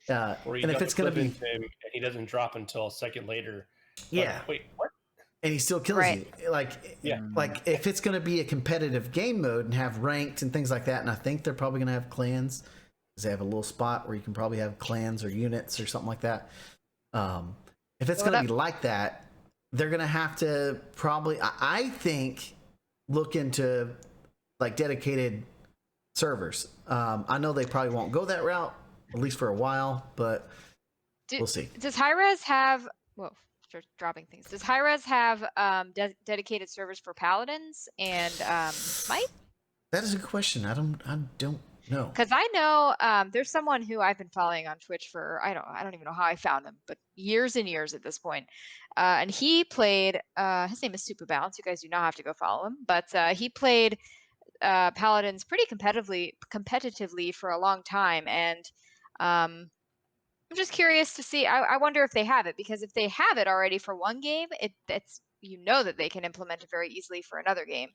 [SPEAKER 5] Or
[SPEAKER 1] and if it's gonna be,
[SPEAKER 5] him and he doesn't drop until a second later.
[SPEAKER 1] Yeah.
[SPEAKER 5] Like, wait, what?
[SPEAKER 1] And he still kills you. Like if it's going to be a competitive game mode and have ranked and things like that, and I think they're probably going to have clans, because they have a little spot where you can probably have clans or units or something like that. If it's going to be like that, they're going to have to probably, I think, look into like dedicated servers. I know they probably won't go that route, at least for a while, but we'll see.
[SPEAKER 4] Does Hi-Rez have... Whoa. Dropping things. Does Hi-Rez have dedicated servers for paladins and smite?
[SPEAKER 1] That is a good question. I don't No.
[SPEAKER 4] Because I know there's someone who I've been following on Twitch for I don't even know how I found him, but years and years at this point. And he played. His name is Super Bounce. You guys do not have to go follow him, but he played Paladins pretty competitively for a long time, and I'm just curious to see. I wonder if they have it, because if they have it already for one game, it's that they can implement it very easily for another game,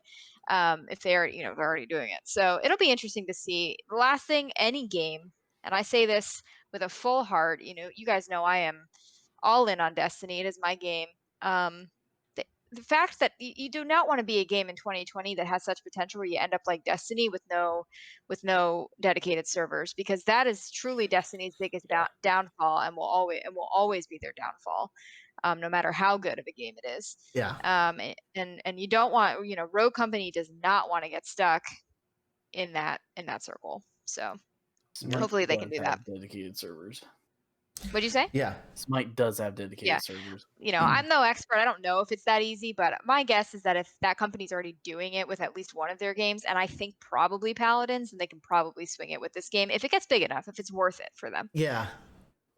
[SPEAKER 4] if they're they're already doing it. So it'll be interesting to see. The last thing, any game, and I say this with a full heart. You guys know I am all in on Destiny. It is my game. The fact that you do not want to be a game in 2020 that has such potential where you end up like Destiny with no dedicated servers, because that is truly Destiny's biggest downfall, and will always be their downfall, no matter how good of a game it is.
[SPEAKER 1] Yeah.
[SPEAKER 4] And you don't want, Rogue Company does not want to get stuck in that circle. So
[SPEAKER 3] Smite
[SPEAKER 4] hopefully they can
[SPEAKER 3] does
[SPEAKER 4] do
[SPEAKER 3] have
[SPEAKER 4] that.
[SPEAKER 3] dedicated servers.
[SPEAKER 4] What'd you say?
[SPEAKER 1] Yeah.
[SPEAKER 3] Smite does have dedicated
[SPEAKER 4] Yeah.
[SPEAKER 3] servers.
[SPEAKER 4] I'm no expert. I don't know if it's that easy, but my guess is that if that company's already doing it with at least one of their games, and I think probably Paladins, and they can probably swing it with this game if it gets big enough, if it's worth it for them.
[SPEAKER 1] Yeah.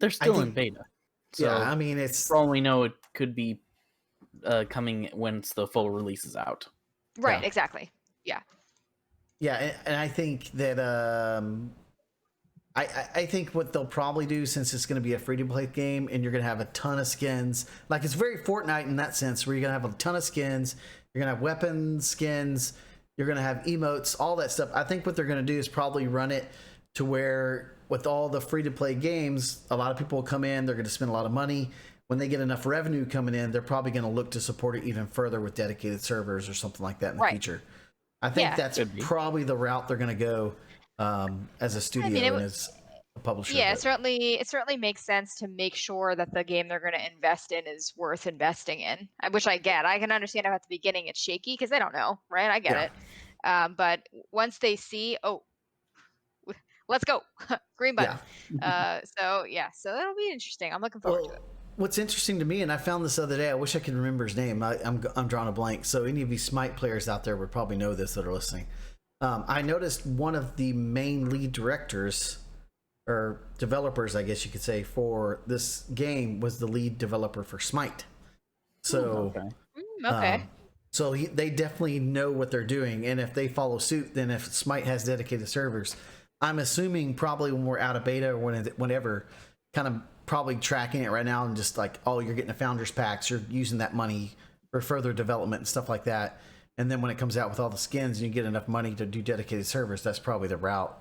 [SPEAKER 3] They're still in
[SPEAKER 1] think-
[SPEAKER 3] beta. So
[SPEAKER 1] Yeah. I mean, it's
[SPEAKER 3] for all we know, it could be coming once the full release is out.
[SPEAKER 4] Right,
[SPEAKER 1] Yeah.
[SPEAKER 4] exactly. Yeah.
[SPEAKER 1] Yeah, and I think that I think what they'll probably do, since it's going to be a free-to-play game and you're going to have a ton of skins, like it's very Fortnite in that sense, where you're going to have a ton of skins, you're going to have weapon skins, you're going to have emotes, all that stuff. I think what they're going to do is probably run it to where with all the free-to-play games, a lot of people will come in, they're going to spend a lot of money. When they get enough revenue coming in, they're probably going to look to support it even further with dedicated servers or something like that in the future. I think that's probably the route they're going to go as a studio and as a publisher.
[SPEAKER 4] Yeah, it certainly makes sense to make sure that the game they're going to invest in is worth investing in, which I get. I can understand how at the beginning it's shaky because they don't know, right? I get it. But once they see, let's go, green button. So that'll be interesting. I'm looking forward to it.
[SPEAKER 1] What's interesting to me, and I found this other day, I wish I could remember his name. I'm drawing a blank. So any of you Smite players out there would probably know this that are listening. I noticed one of the main lead directors or developers, I guess you could say, for this game was the lead developer for Smite. So, so they definitely know what they're doing, and if they follow suit, then if Smite has dedicated servers, I'm assuming probably when we're out of beta or whenever, kind of probably tracking it right now and just like, oh, you're getting a founders packs, you're using that money for further development and stuff like that. And then when it comes out with all the skins and you get enough money to do dedicated servers, that's probably the route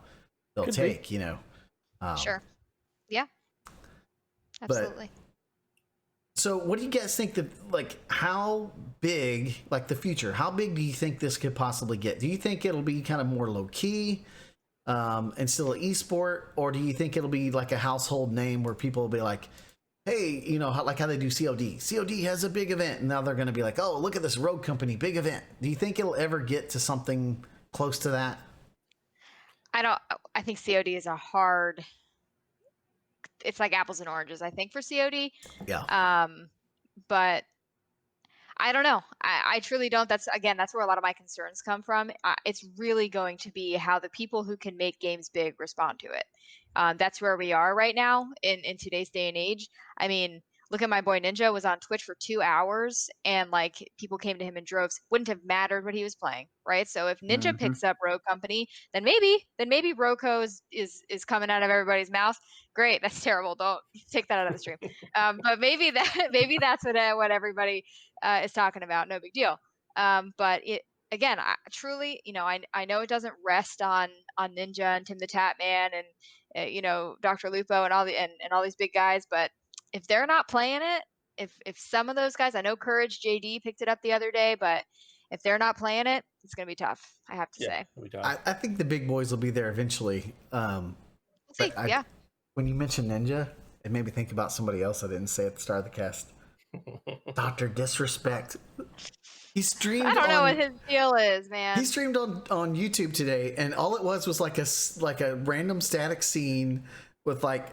[SPEAKER 1] they'll take,
[SPEAKER 4] Sure. Yeah. Absolutely.
[SPEAKER 1] So what do you guys think how big, like the future, how big do you think this could possibly get? Do you think it'll be kind of more low key and still an esport, or do you think it'll be like a household name where people will be like, hey, like how they do COD. COD has a big event, and now they're going to be like, oh, look at this Rogue Company, big event. Do you think it'll ever get to something close to that?
[SPEAKER 4] I think COD is it's like apples and oranges, I think, for COD.
[SPEAKER 1] Yeah.
[SPEAKER 4] But I don't know. I truly don't. That's where a lot of my concerns come from. It's really going to be how the people who can make games big respond to it. That's where we are right now in today's day and age. I mean, look at my boy Ninja was on Twitch for 2 hours, and like people came to him in droves. Wouldn't have mattered what he was playing, right? So if Ninja picks up Rogue Company, then maybe Roco is coming out of everybody's mouth. Great, that's terrible. Don't take that out of the stream. But maybe that's what everybody is talking about. No big deal. But again, truly, I know it doesn't rest on Ninja and Tim the Tap Man and Dr. Lupo and all these big guys, but if they're not playing it, if some of those guys, I know Courage JD picked it up the other day, but if they're not playing it, it's going to be tough, I have to say.
[SPEAKER 1] I think the big boys will be there eventually.
[SPEAKER 4] We'll see.
[SPEAKER 1] When you mentioned Ninja, it made me think about somebody else I didn't say at the start of the cast. Dr. Disrespect. He streamed.
[SPEAKER 4] I don't know what his deal is, man.
[SPEAKER 1] He streamed on YouTube today, and all it was like a random static scene with like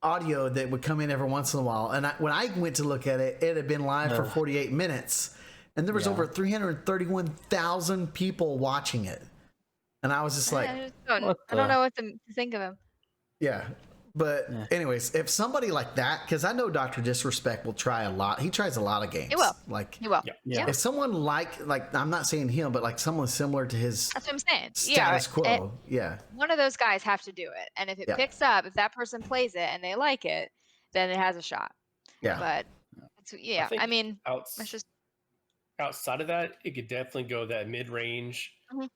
[SPEAKER 1] audio that would come in every once in a while. And when I went to look at it, it had been live for 48 minutes, and there was over 331,000 people watching it. And I was just like,
[SPEAKER 4] I don't
[SPEAKER 3] What
[SPEAKER 4] know what to think of him.
[SPEAKER 1] yeah. But
[SPEAKER 3] Yeah.
[SPEAKER 1] anyways, if somebody like that, because I know Dr. Disrespect will try a lot. He tries a lot of games.
[SPEAKER 4] He will.
[SPEAKER 1] Like,
[SPEAKER 4] He will.
[SPEAKER 5] Yeah.
[SPEAKER 3] Yeah.
[SPEAKER 1] if someone like I'm not saying him, but like someone similar to his
[SPEAKER 4] That's what I'm saying.
[SPEAKER 1] status
[SPEAKER 4] Yeah,
[SPEAKER 1] quo. Yeah.
[SPEAKER 4] one of those guys have to do it, and if it
[SPEAKER 1] Yeah.
[SPEAKER 4] picks up, if that person plays it and they like it, then it has a shot.
[SPEAKER 1] Yeah.
[SPEAKER 4] But yeah,
[SPEAKER 5] think
[SPEAKER 4] I mean,
[SPEAKER 5] outs-
[SPEAKER 4] it's just
[SPEAKER 5] outside of that, it could definitely go that mid-range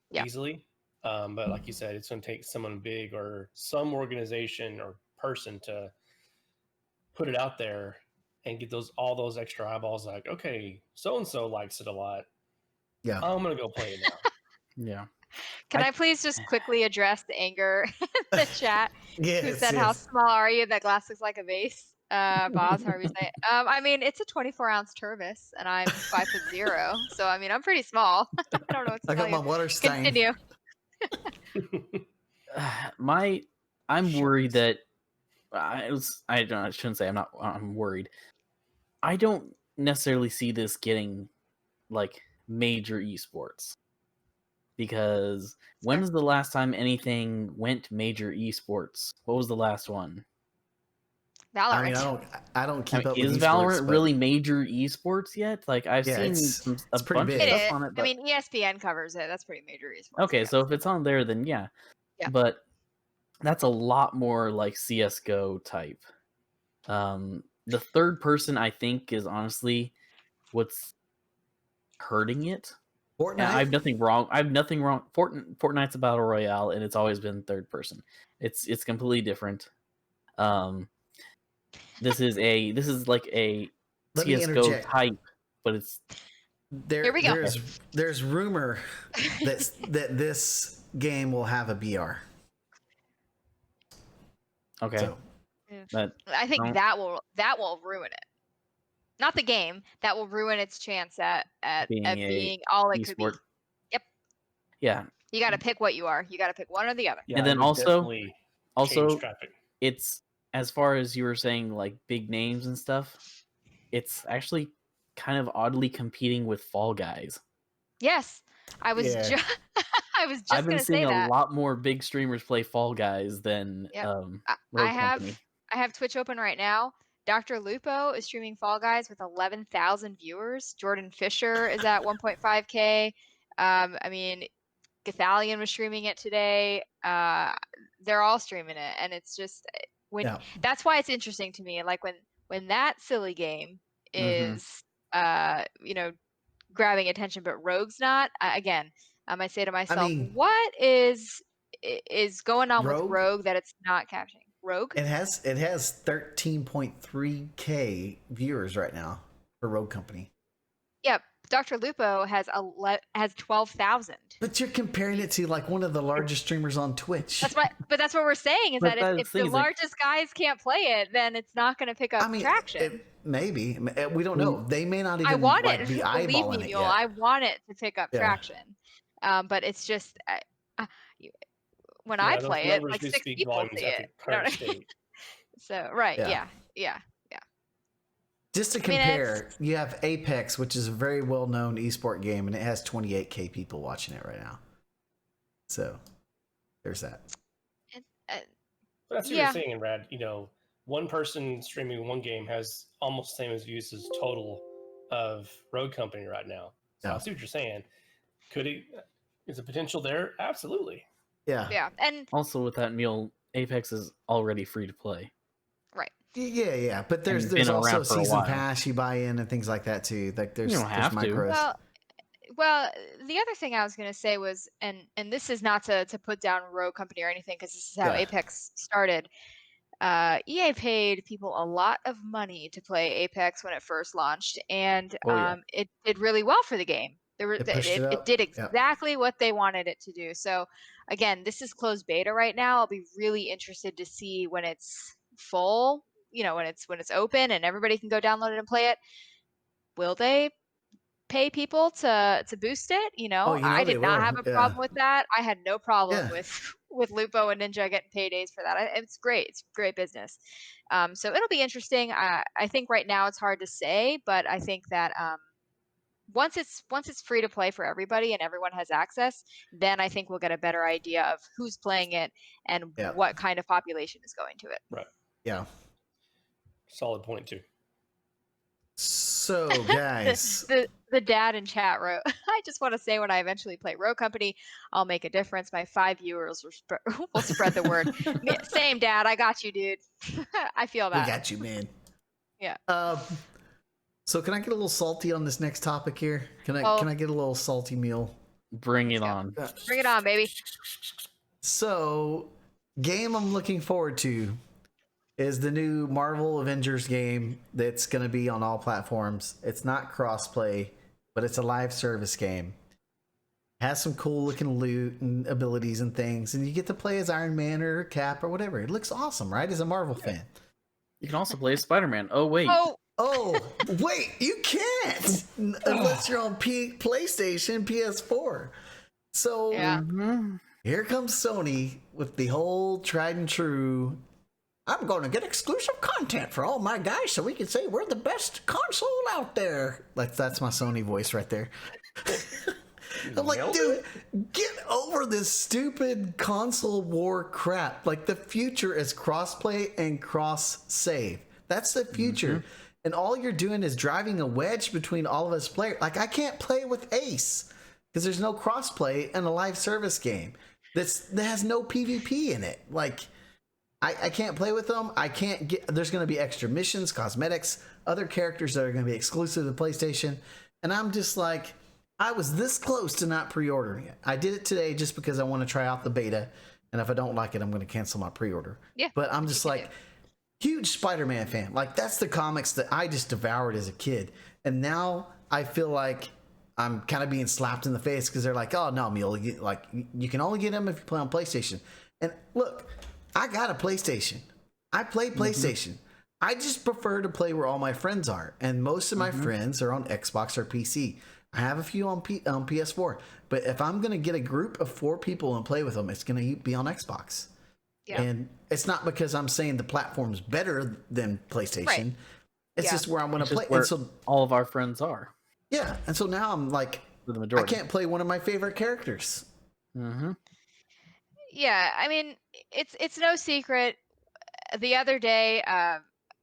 [SPEAKER 4] yeah.
[SPEAKER 5] easily. But like you said, it's going to take someone big or some organization or person to put it out there and get all those extra eyeballs. Like, okay, so and so likes it a lot.
[SPEAKER 1] Yeah.
[SPEAKER 5] I'm going to go play it now.
[SPEAKER 3] Yeah.
[SPEAKER 4] Can
[SPEAKER 3] I-
[SPEAKER 4] I please just quickly address the anger in the chat?
[SPEAKER 1] Yes.
[SPEAKER 4] Who said, "How small are you? That glass looks like a vase." Boz Harvey say. I mean, it's a 24-ounce Tervis, and I'm 5'0", so I mean, I'm pretty small. I don't know what to
[SPEAKER 1] I
[SPEAKER 4] tell
[SPEAKER 1] got my
[SPEAKER 4] you.
[SPEAKER 1] water stein.
[SPEAKER 4] Continue.
[SPEAKER 3] I'm worried that I shouldn't say I'm worried. I don't necessarily see this getting like major esports, because when was the last time anything went major esports? What was the last one?
[SPEAKER 4] Valorant.
[SPEAKER 1] I mean, I don't keep up with
[SPEAKER 3] is
[SPEAKER 1] esports,
[SPEAKER 3] Valorant
[SPEAKER 1] but
[SPEAKER 3] really major esports yet? Like, I've
[SPEAKER 1] Yeah,
[SPEAKER 3] seen
[SPEAKER 1] it's
[SPEAKER 3] a
[SPEAKER 1] pretty
[SPEAKER 3] bunch
[SPEAKER 1] big.
[SPEAKER 3] of
[SPEAKER 4] It
[SPEAKER 3] stuff
[SPEAKER 4] is.
[SPEAKER 3] on it.
[SPEAKER 4] I
[SPEAKER 3] But
[SPEAKER 4] mean, ESPN covers it. That's pretty major esports.
[SPEAKER 3] okay,
[SPEAKER 4] yeah.
[SPEAKER 3] so if it's on there, then yeah.
[SPEAKER 4] Yeah.
[SPEAKER 3] But that's a lot more like CS:GO type. The third person, I think, is honestly what's hurting it.
[SPEAKER 1] Fortnite.
[SPEAKER 3] And I have nothing wrong. Fortnite's a battle royale, and it's always been third person. It's completely different. This is like a
[SPEAKER 1] Let me
[SPEAKER 3] CS:GO
[SPEAKER 1] interject.
[SPEAKER 3] type, but it's
[SPEAKER 4] Here we go.
[SPEAKER 1] There's rumor that this game will have a BR.
[SPEAKER 3] okay.
[SPEAKER 1] So,
[SPEAKER 3] But
[SPEAKER 4] I think
[SPEAKER 3] don't-
[SPEAKER 4] that will ruin it. Not the game. That will ruin its chance at
[SPEAKER 3] Being a
[SPEAKER 4] being all it could be.
[SPEAKER 3] esport.
[SPEAKER 4] Yep.
[SPEAKER 3] Yeah,
[SPEAKER 4] You got to pick what you are. You got to pick one or the other.
[SPEAKER 5] Yeah,
[SPEAKER 3] And then
[SPEAKER 5] it would
[SPEAKER 3] also-
[SPEAKER 5] definitely change traffic.
[SPEAKER 3] it's, as far as you were saying, like big names and stuff, it's actually kind of oddly competing with Fall Guys.
[SPEAKER 4] Yes, I was
[SPEAKER 1] Yeah.
[SPEAKER 4] I was just
[SPEAKER 3] I've been
[SPEAKER 4] gonna say
[SPEAKER 3] seeing
[SPEAKER 4] that.
[SPEAKER 3] a lot more big streamers play Fall Guys than
[SPEAKER 4] Yep.
[SPEAKER 3] Rogue
[SPEAKER 4] I have
[SPEAKER 3] Company.
[SPEAKER 4] I have Twitch open right now. Dr. Lupo is streaming Fall Guys with 11,000 viewers. Jordan Fisher is at 1.5K. I mean, Gathalion was streaming it today. They're all streaming it, and it's just when that's why it's interesting to me. Like when that silly game is grabbing attention, but Rogue's not. I say to myself,
[SPEAKER 1] mean,
[SPEAKER 4] what is going on
[SPEAKER 1] Rogue?
[SPEAKER 4] with Rogue that it's not capturing? Rogue?
[SPEAKER 1] it has 13.3K viewers right now for Rogue Company.
[SPEAKER 4] Yep. Dr. Lupo has 12,000.
[SPEAKER 1] But you're comparing it to like one of the largest streamers on Twitch.
[SPEAKER 4] But that's what we're saying is
[SPEAKER 3] But
[SPEAKER 4] that if
[SPEAKER 3] the
[SPEAKER 4] the
[SPEAKER 3] thing is, like-
[SPEAKER 4] largest guys can't play it, then it's not going to pick up traction.
[SPEAKER 1] Maybe we don't know. They may not even
[SPEAKER 4] I want
[SPEAKER 1] like,
[SPEAKER 4] it.
[SPEAKER 1] be
[SPEAKER 4] Believe
[SPEAKER 1] eyeballing
[SPEAKER 4] me,
[SPEAKER 1] it
[SPEAKER 4] Mule,
[SPEAKER 1] yet.
[SPEAKER 4] I want it to pick up
[SPEAKER 1] Yeah.
[SPEAKER 4] traction. But it's just when
[SPEAKER 5] Yeah,
[SPEAKER 4] I
[SPEAKER 5] those
[SPEAKER 4] play it,
[SPEAKER 5] numbers
[SPEAKER 4] like
[SPEAKER 5] do
[SPEAKER 4] 6
[SPEAKER 5] speak
[SPEAKER 4] people
[SPEAKER 5] volumes
[SPEAKER 4] see
[SPEAKER 5] at
[SPEAKER 4] it.
[SPEAKER 5] the
[SPEAKER 4] You know
[SPEAKER 5] current
[SPEAKER 4] what I mean?
[SPEAKER 5] state.
[SPEAKER 4] So right,
[SPEAKER 1] Yeah.
[SPEAKER 4] yeah.
[SPEAKER 1] Just to
[SPEAKER 4] I mean,
[SPEAKER 1] compare, you have Apex, which is a very well-known esport game, and it has 28K people watching it right now. So there's that.
[SPEAKER 5] But that's what
[SPEAKER 4] Yeah.
[SPEAKER 5] you're saying, Rad. One person streaming one game has almost the same as views as total of Rogue Company right now. So
[SPEAKER 1] Yeah.
[SPEAKER 5] I see what you're saying. Is the potential there? Absolutely.
[SPEAKER 1] Yeah.
[SPEAKER 4] And
[SPEAKER 3] Also, with that Mule, Apex is already free to play.
[SPEAKER 4] right.
[SPEAKER 1] Yeah. But there's
[SPEAKER 3] been
[SPEAKER 1] also
[SPEAKER 3] around
[SPEAKER 1] a
[SPEAKER 3] for a
[SPEAKER 1] season
[SPEAKER 3] while.
[SPEAKER 1] pass you buy in and things like that too. Like there's
[SPEAKER 3] You don't have to.
[SPEAKER 1] micros.
[SPEAKER 4] Well, the other thing I was going to say was, and this is not to put down Rogue Company or anything, because this is how
[SPEAKER 1] Yeah.
[SPEAKER 4] Apex started. EA paid people a lot of money to play Apex when it first launched, and it did really well for the game. It did exactly what they wanted it to do. So again, this is closed beta right now. I'll be really interested to see when it's full, when it's open and everybody can go download it and play it. Will they pay people to boost it? I did not have a problem with that. I had no problem with Lupo and Ninja getting paydays for that. It's great. It's great business. So it'll be interesting. I think right now it's hard to say, but I think that once it's free to play for everybody and everyone has access, then I think we'll get a better idea of who's playing it and
[SPEAKER 1] Yeah.
[SPEAKER 4] what kind of population is going to it.
[SPEAKER 5] Right.
[SPEAKER 1] Yeah.
[SPEAKER 5] Solid point too.
[SPEAKER 1] So, guys,
[SPEAKER 4] The dad in chat wrote, I just want to say when I eventually play Rogue Company, I'll make a difference. My 5 viewers will spread the word. Same, Dad. I got you, dude. I feel
[SPEAKER 1] we
[SPEAKER 4] that.
[SPEAKER 1] got you, man.
[SPEAKER 4] Yeah.
[SPEAKER 1] So can I get a little salty on this next topic here? Can I get a little salty meal?
[SPEAKER 3] Bring it on.
[SPEAKER 4] Bring it on, baby.
[SPEAKER 1] So, game I'm looking forward to is the new Marvel Avengers game that's going to be on all platforms. It's not crossplay, but it's a live service game. Has some cool looking loot and abilities and things, and you get to play as Iron Man or Cap or whatever. It looks awesome, right? As a Marvel fan.
[SPEAKER 3] You can also play as Spider-Man. Oh wait.
[SPEAKER 1] Oh, wait, you can't unless you're on PlayStation, PS4. So
[SPEAKER 4] Yeah.
[SPEAKER 1] here comes Sony with the whole tried and true, I'm going to get exclusive content for all my guys so we can say we're the best console out there. Like, that's my Sony voice right there. I'm like, dude, get over this stupid console war crap. Like, the future is crossplay and cross-save. That's the future. And all you're doing is driving a wedge between all of us players. Like, I can't play with Ace because there's no crossplay in a live service game that has no PvP in it. Like, I can't play with them. I can't get. There's going to be extra missions, cosmetics, other characters that are going to be exclusive to PlayStation. And I'm just like, I was this close to not pre-ordering it. I did it today just because I want to try out the beta. And if I don't like it, I'm going to cancel my pre-order.
[SPEAKER 4] Yeah.
[SPEAKER 1] But I'm just like, huge Spider-Man fan. Like, that's the comics that I just devoured as a kid. And now I feel like I'm kind of being slapped in the face because they're like, oh, no, Mule, you can only get them if you play on PlayStation. And look, I got a PlayStation. I play PlayStation. I just prefer to play where all my friends are. And most of my friends are on Xbox or PC. I have a few on PS4. But if I'm going to get a group of 4 people and play with them, it's going to be on Xbox.
[SPEAKER 4] Yeah.
[SPEAKER 1] And it's not because I'm saying the platform's better than PlayStation.
[SPEAKER 4] Right.
[SPEAKER 1] It's just where I'm going to play.
[SPEAKER 3] Where
[SPEAKER 1] And so,
[SPEAKER 3] all of our friends are.
[SPEAKER 1] yeah. And so now I'm like,
[SPEAKER 3] For the
[SPEAKER 1] I
[SPEAKER 3] majority.
[SPEAKER 1] can't play one of my favorite characters.
[SPEAKER 4] Yeah, I mean, it's no secret. The other day,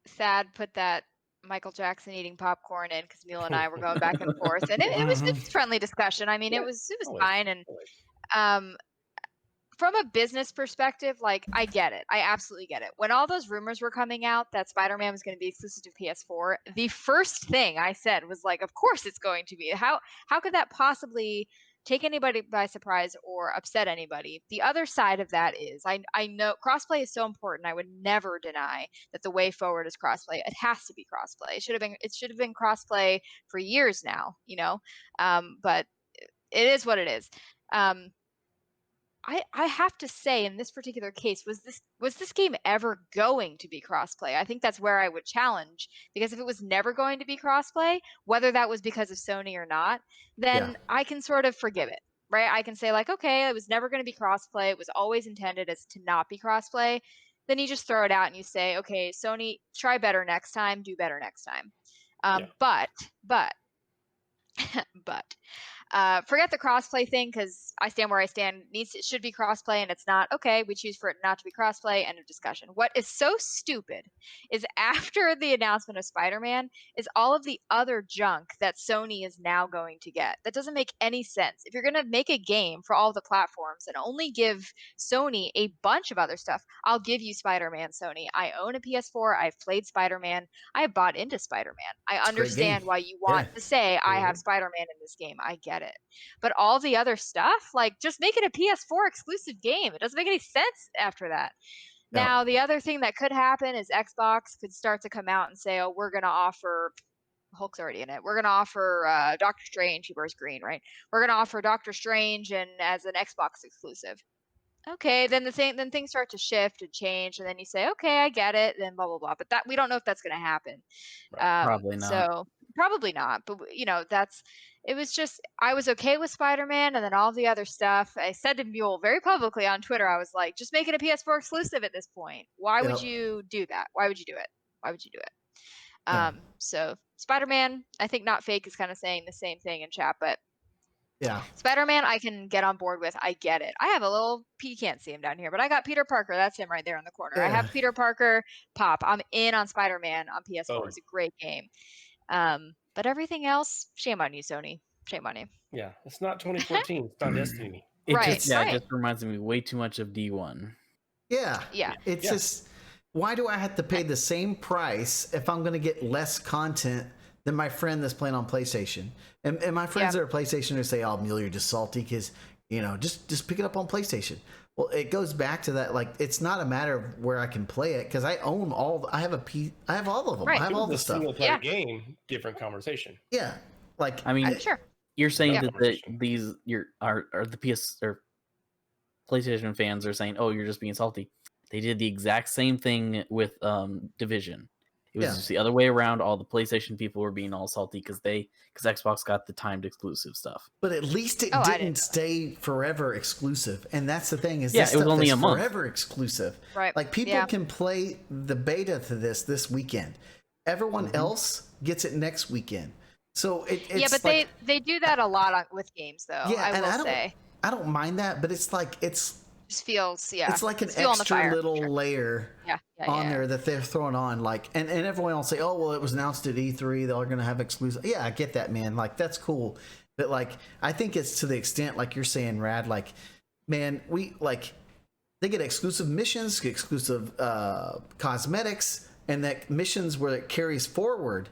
[SPEAKER 4] Thad put that Michael Jackson eating popcorn in because Mule and I were going back and forth, and it was just friendly discussion. I mean, it was
[SPEAKER 5] always,
[SPEAKER 4] fine, and from a business perspective, like, I get it. I absolutely get it. When all those rumors were coming out that Spider-Man was going to be exclusive to PS4, the first thing I said was like, of course it's going to be. How could that possibly take anybody by surprise or upset anybody? The other side of that is I know crossplay is so important. I would never deny that the way forward is crossplay. It has to be crossplay. It should have been crossplay for years now, you know. But it is what it is. I have to say, in this particular case, was this game ever going to be crossplay? I think that's where I would challenge, because if it was never going to be crossplay, whether that was because of Sony or not, then I can sort of forgive it, right? I can say like, okay, it was never going to be crossplay. It was always intended as to not be crossplay. Then you just throw it out and you say, okay, Sony, try better next time, do better next time. But forget the crossplay thing, because I stand where I stand. It should be crossplay, and it's not. Okay, we choose for it not to be crossplay. End of discussion. What is so stupid is after the announcement of Spider-Man is all of the other junk that Sony is now going to get. That doesn't make any sense. If you're going to make a game for all the platforms and only give Sony a bunch of other stuff, I'll give you Spider-Man, Sony. I own a PS4. I've played Spider-Man. I bought into Spider-Man. I understand why you want to say I have Spider-Man in this game. I get it. But all the other stuff, like, just make it a PS4 exclusive game. It doesn't make any sense after that.
[SPEAKER 1] No.
[SPEAKER 4] Now, the other thing that could happen is Xbox could start to come out and say, oh, we're going to offer Hulk's already in it. We're going to offer Doctor Strange. He wears green, right? We're going to offer Doctor Strange and as an Xbox exclusive. Okay, then things start to shift and change, and then you say, okay, I get it, then blah blah blah. But that we don't know if that's going to happen.
[SPEAKER 3] Probably not.
[SPEAKER 4] So probably not. But you know, it was just, I was okay with Spider-Man, and then all the other stuff. I said to Mule very publicly on Twitter, I was like, just make it a PS4 exclusive at this point. Why would you do that? Why would you do it? Why would you do it?
[SPEAKER 1] Yeah.
[SPEAKER 4] So Spider-Man, I think Not Fake is kind of saying the same thing in chat, but
[SPEAKER 1] Yeah.
[SPEAKER 4] Spider-Man I can get on board with. I get it. I have a little, you can't see him down here, but I got Peter Parker. That's him right there in the corner. I
[SPEAKER 1] Yeah.
[SPEAKER 4] have Peter Parker pop. I'm in on Spider-Man on PS4.
[SPEAKER 5] Oh.
[SPEAKER 4] It's a great game. But everything else, shame on you, Sony. Shame on you.
[SPEAKER 5] Yeah, it's not 2014. It's not Destiny.
[SPEAKER 3] It
[SPEAKER 4] Right,
[SPEAKER 3] just
[SPEAKER 4] right.
[SPEAKER 3] it just reminds me way too much of D1.
[SPEAKER 1] Yeah.
[SPEAKER 4] Yeah.
[SPEAKER 1] It's
[SPEAKER 5] Yeah.
[SPEAKER 1] just, why do I have to pay the same price if I'm going to get less content than my friend that's playing on PlayStation? And my friends that are PlayStation say, "Oh, Mule, you're just salty because, you know, just pick it up on PlayStation." Well, it goes back to that. Like, it's not a matter of where I can play it because I own I have I have all of them.
[SPEAKER 4] Right.
[SPEAKER 1] I have all
[SPEAKER 5] The
[SPEAKER 1] the stuff.
[SPEAKER 5] single player
[SPEAKER 4] Yeah.
[SPEAKER 5] game, different conversation.
[SPEAKER 1] Yeah. Like,
[SPEAKER 3] I mean,
[SPEAKER 4] Sure.
[SPEAKER 3] you're saying
[SPEAKER 4] Yeah.
[SPEAKER 3] that these are the PS or PlayStation fans are saying, "Oh, you're just being salty." They did the exact same thing with Division. It was
[SPEAKER 1] Yeah.
[SPEAKER 3] just the other way around. All the PlayStation people were being all salty because Xbox got the timed exclusive stuff.
[SPEAKER 1] but at least it
[SPEAKER 4] Oh, I didn't
[SPEAKER 1] didn't
[SPEAKER 4] know.
[SPEAKER 1] stay forever exclusive, and that's the thing is,
[SPEAKER 3] Yeah,
[SPEAKER 1] this
[SPEAKER 3] it was
[SPEAKER 1] stuff
[SPEAKER 3] only
[SPEAKER 1] is
[SPEAKER 3] a month.
[SPEAKER 1] forever exclusive.
[SPEAKER 4] Right.
[SPEAKER 1] Like, people
[SPEAKER 4] Yeah.
[SPEAKER 1] can play the beta to this weekend. Everyone else gets it next weekend. So it's
[SPEAKER 4] Yeah, but
[SPEAKER 1] like,
[SPEAKER 4] they do that a lot with games, though.
[SPEAKER 1] Yeah,
[SPEAKER 4] I
[SPEAKER 1] and
[SPEAKER 4] will
[SPEAKER 1] I don't-
[SPEAKER 4] say,
[SPEAKER 1] I don't mind that, but it's like it's
[SPEAKER 4] just feels
[SPEAKER 1] it's like an
[SPEAKER 4] it's fuel on the
[SPEAKER 1] extra
[SPEAKER 4] fire.
[SPEAKER 1] little
[SPEAKER 4] Sure.
[SPEAKER 1] layer
[SPEAKER 4] Yeah,
[SPEAKER 1] on there that they're throwing on. Like, and everyone will say, "Oh, well, it was announced at E3. They're going to have exclusive." Yeah, I get that, man. Like, that's cool, but like, I think it's to the extent, like you're saying, Rad. Like, man, they get exclusive missions, exclusive cosmetics, and that missions where it carries forward.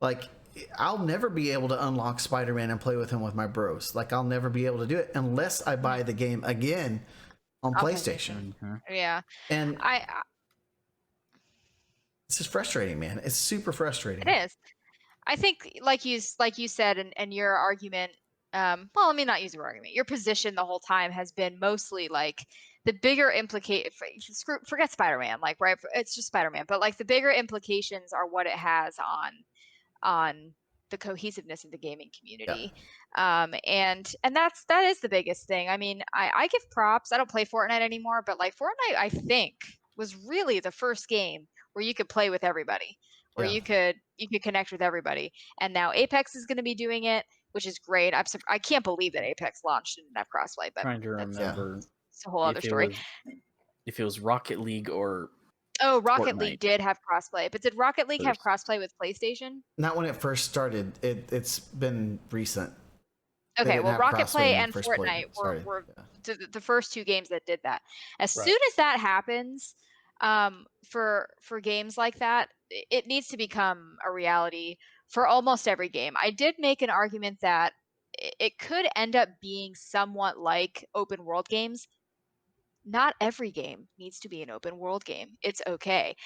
[SPEAKER 1] Like, I'll never be able to unlock Spider-Man and play with him with my bros. Like, I'll never be able to do it unless I buy the game again on PlayStation.
[SPEAKER 4] Yeah.
[SPEAKER 1] And
[SPEAKER 4] I
[SPEAKER 1] it's just frustrating, man. It's super frustrating.
[SPEAKER 4] It is. I think, like you said, and your argument. Well, let me not use your argument. Your position the whole time has been mostly like the bigger forget Spider-Man, like, right? It's just Spider-Man, but like the bigger implications are what it has on the cohesiveness of the gaming community. And that is the biggest thing. I mean, I give props. I don't play Fortnite anymore, but like Fortnite, I think, was really the first game where you could play with everybody, where you could connect with everybody. And now Apex is going to be doing it, which is great. I can't believe that Apex launched and didn't have crossplay, but
[SPEAKER 3] Trying to remember
[SPEAKER 4] it's a whole other story.
[SPEAKER 3] If it was Rocket League or
[SPEAKER 4] Oh, Rocket
[SPEAKER 3] Fortnite.
[SPEAKER 4] League did have crossplay, but did Rocket League have crossplay with PlayStation?
[SPEAKER 1] Not when it first started. It's been recent. They
[SPEAKER 4] Okay,
[SPEAKER 1] didn't
[SPEAKER 4] well,
[SPEAKER 1] have
[SPEAKER 4] Rocket
[SPEAKER 1] crossplay
[SPEAKER 4] Play
[SPEAKER 1] when it
[SPEAKER 4] and
[SPEAKER 1] first
[SPEAKER 4] Fortnite
[SPEAKER 1] started.
[SPEAKER 4] were
[SPEAKER 1] Yeah.
[SPEAKER 4] the first two games that did that. As
[SPEAKER 5] Right.
[SPEAKER 4] soon as that happens, for games like that, it needs to become a reality for almost every game. I did make an argument that it could end up being somewhat like open world games. Not every game needs to be an open world game. It's okay.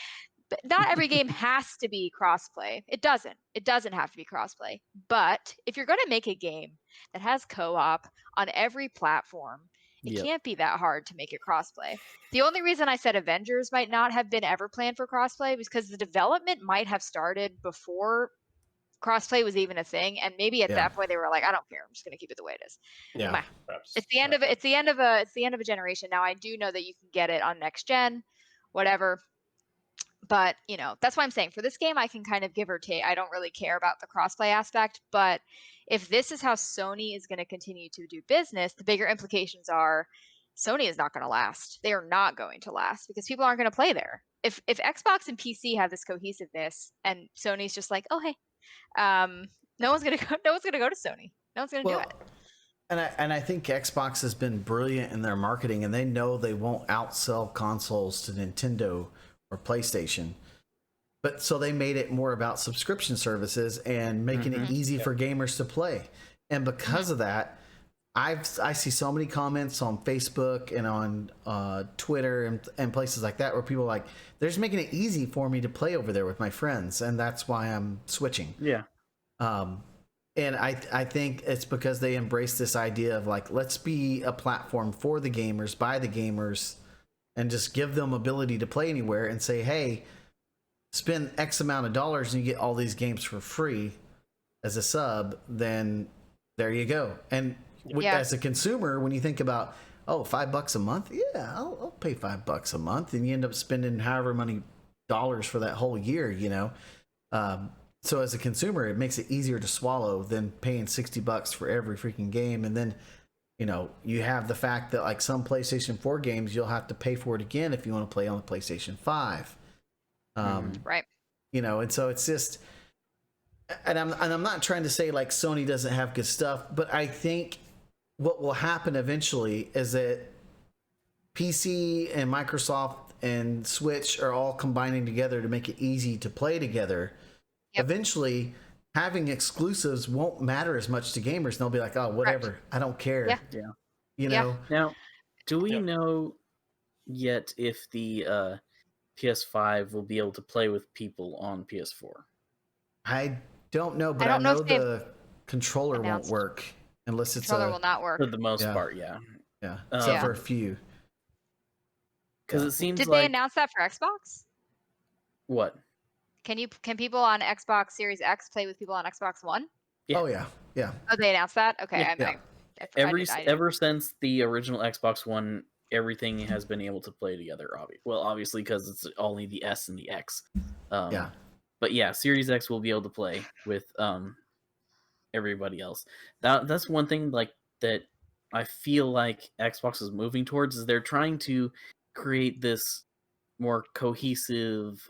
[SPEAKER 4] But not every game has to be crossplay. It doesn't. It doesn't have to be crossplay. But if you're going to make a game that has co-op on every platform, it can't be that hard to make it crossplay. The only reason I said Avengers might not have been ever planned for crossplay was because the development might have started before crossplay was even a thing, and maybe at that point they were like, I don't care, I'm just going to keep it the way it is.
[SPEAKER 1] Yeah.
[SPEAKER 5] Perhaps.
[SPEAKER 4] It's the end of a generation. Now I do know that you can get it on next gen, whatever. But, you know, that's why I'm saying for this game, I can kind of give or take. I don't really care about the crossplay aspect. But if this is how Sony is going to continue to do business, the bigger implications are Sony is not going to last. They are not going to last because people aren't going to play there. If Xbox and PC have this cohesiveness and Sony's just like, oh, hey, no one's going to go to Sony. No one's going to do it.
[SPEAKER 1] And I think Xbox has been brilliant in their marketing, and they know they won't outsell consoles to Nintendo or PlayStation. But so they made it more about subscription services and making it easy for gamers to play. And because of that, I see so many comments on Facebook and on Twitter and places like that where people are like, they're just making it easy for me to play over there with my friends, and that's why I'm switching.
[SPEAKER 3] Yeah.
[SPEAKER 1] And I think it's because they embrace this idea of like, let's be a platform for the gamers, by the gamers, and just give them ability to play anywhere and say, hey, spend X amount of dollars and you get all these games for free as a sub, then there you go. And as a consumer, when you think about, oh, $5 a month, yeah, I'll pay $5 a month, and you end up spending however many dollars for that whole year, you know. So as a consumer, it makes it easier to swallow than paying $60 for every freaking game. And then, you have the fact that like some PlayStation 4 games, you'll have to pay for it again if you want to play on the PlayStation 5.
[SPEAKER 4] Right.
[SPEAKER 1] And so it's just, and I'm not trying to say like Sony doesn't have good stuff, but I think what will happen eventually is that PC and Microsoft and Switch are all combining together to make it easy to play together.
[SPEAKER 4] Yep.
[SPEAKER 1] Eventually, having exclusives won't matter as much to gamers. They'll be like, oh, whatever.
[SPEAKER 4] Correct.
[SPEAKER 1] I don't care.
[SPEAKER 3] Yeah.
[SPEAKER 1] You
[SPEAKER 4] Yeah.
[SPEAKER 1] know?
[SPEAKER 3] Now, do we
[SPEAKER 5] Yep.
[SPEAKER 3] know yet if the PS5 will be able to play with people on PS4?
[SPEAKER 1] I don't know, but
[SPEAKER 4] I
[SPEAKER 1] I
[SPEAKER 4] don't know
[SPEAKER 1] know
[SPEAKER 4] if they've
[SPEAKER 1] the controller won't
[SPEAKER 4] announced.
[SPEAKER 1] work unless it's
[SPEAKER 4] Controller will not work.
[SPEAKER 3] For the most
[SPEAKER 1] Yeah.
[SPEAKER 3] part, yeah.
[SPEAKER 1] yeah, except
[SPEAKER 4] Yeah.
[SPEAKER 1] for a few.
[SPEAKER 3] Because it seems
[SPEAKER 4] Did
[SPEAKER 3] like
[SPEAKER 4] they announce that for Xbox?
[SPEAKER 3] what?
[SPEAKER 4] Can people on Xbox Series X play with people on Xbox One?
[SPEAKER 3] Yeah.
[SPEAKER 1] Oh yeah, yeah.
[SPEAKER 4] Oh, they announced that. Okay,
[SPEAKER 3] Yeah. Ever since the original Xbox One, everything has been able to play together. Obviously, because it's only the S and the X.
[SPEAKER 1] Yeah.
[SPEAKER 3] But yeah, Series X will be able to play with everybody else. That's one thing like that I feel like Xbox is moving towards is they're trying to create this more cohesive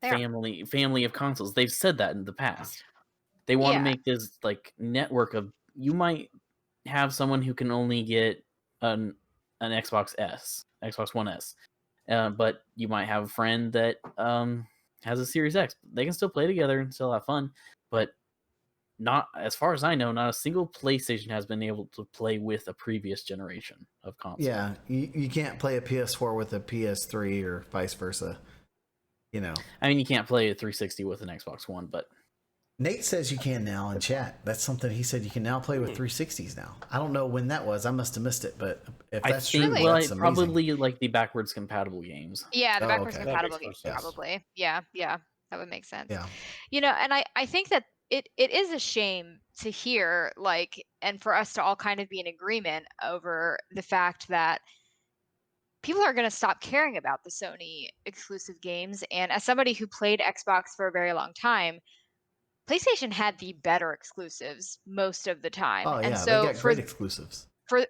[SPEAKER 4] They are.
[SPEAKER 3] family of consoles. They've said that in the past. They want to
[SPEAKER 4] Yeah.
[SPEAKER 3] make this like network of you might have someone who can only get an Xbox One S, but you might have a friend that has a Series X. They can still play together and still have fun, but not as far as I know, not a single PlayStation has been able to play with a previous generation of console.
[SPEAKER 1] Yeah, you can't play a PS4 with a PS3 or vice versa.
[SPEAKER 3] I mean, you can't play a 360 with an Xbox One, but
[SPEAKER 1] Nate says you can now in chat. That's something he said you can now play with 360s now. I don't know when that was. I must have missed it, but if
[SPEAKER 3] I
[SPEAKER 1] that's
[SPEAKER 3] think
[SPEAKER 1] true,
[SPEAKER 4] Really?
[SPEAKER 1] that's amazing.
[SPEAKER 3] probably like the backwards compatible games.
[SPEAKER 4] Yeah, the
[SPEAKER 1] Oh,
[SPEAKER 4] backwards
[SPEAKER 1] okay.
[SPEAKER 4] compatible
[SPEAKER 5] That makes
[SPEAKER 4] games
[SPEAKER 5] more sense.
[SPEAKER 4] probably. Yeah, that would make sense.
[SPEAKER 1] Yeah.
[SPEAKER 4] And I think that it is a shame to hear and for us to all kind of be in agreement over the fact that people are going to stop caring about the Sony exclusive games. And as somebody who played Xbox for a very long time, PlayStation had the better exclusives most of the time.
[SPEAKER 1] Oh
[SPEAKER 4] And
[SPEAKER 1] yeah,
[SPEAKER 4] so
[SPEAKER 1] they got great exclusives.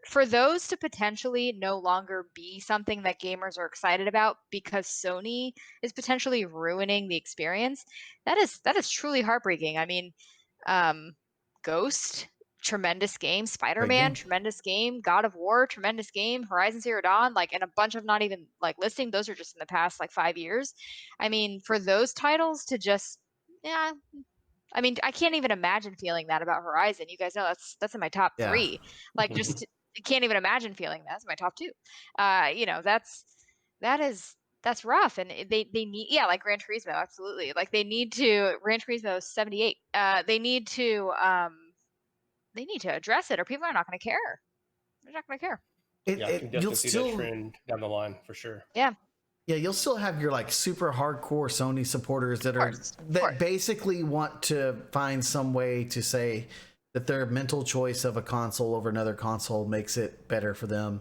[SPEAKER 4] for those to potentially no longer be something that gamers are excited about because Sony is potentially ruining the experience, that is truly heartbreaking. I mean, Ghost, tremendous game. Spider-Man,
[SPEAKER 1] game.
[SPEAKER 4] tremendous game. God of War, tremendous game. Horizon Zero Dawn, and a bunch of not even listing. Those are just in the past 5 years. I mean, for those titles to just, yeah. I mean, I can't even imagine feeling that about Horizon. You guys know that's in my top
[SPEAKER 1] Yeah.
[SPEAKER 4] 3. Just I can't even imagine feeling that. That's my top 2. That's rough, and they need like Gran Turismo, absolutely. They need to Gran Turismo 78. They need to address it, or people are not going to care. They're not going to care.
[SPEAKER 5] Yeah, I can
[SPEAKER 1] You'll
[SPEAKER 5] definitely see
[SPEAKER 1] still
[SPEAKER 5] that trend down the line for sure.
[SPEAKER 4] Yeah.
[SPEAKER 1] Yeah, you'll still have your super hardcore Sony supporters that
[SPEAKER 4] course.
[SPEAKER 1] basically want to find some way to say that their mental choice of a console over another console makes it better for them.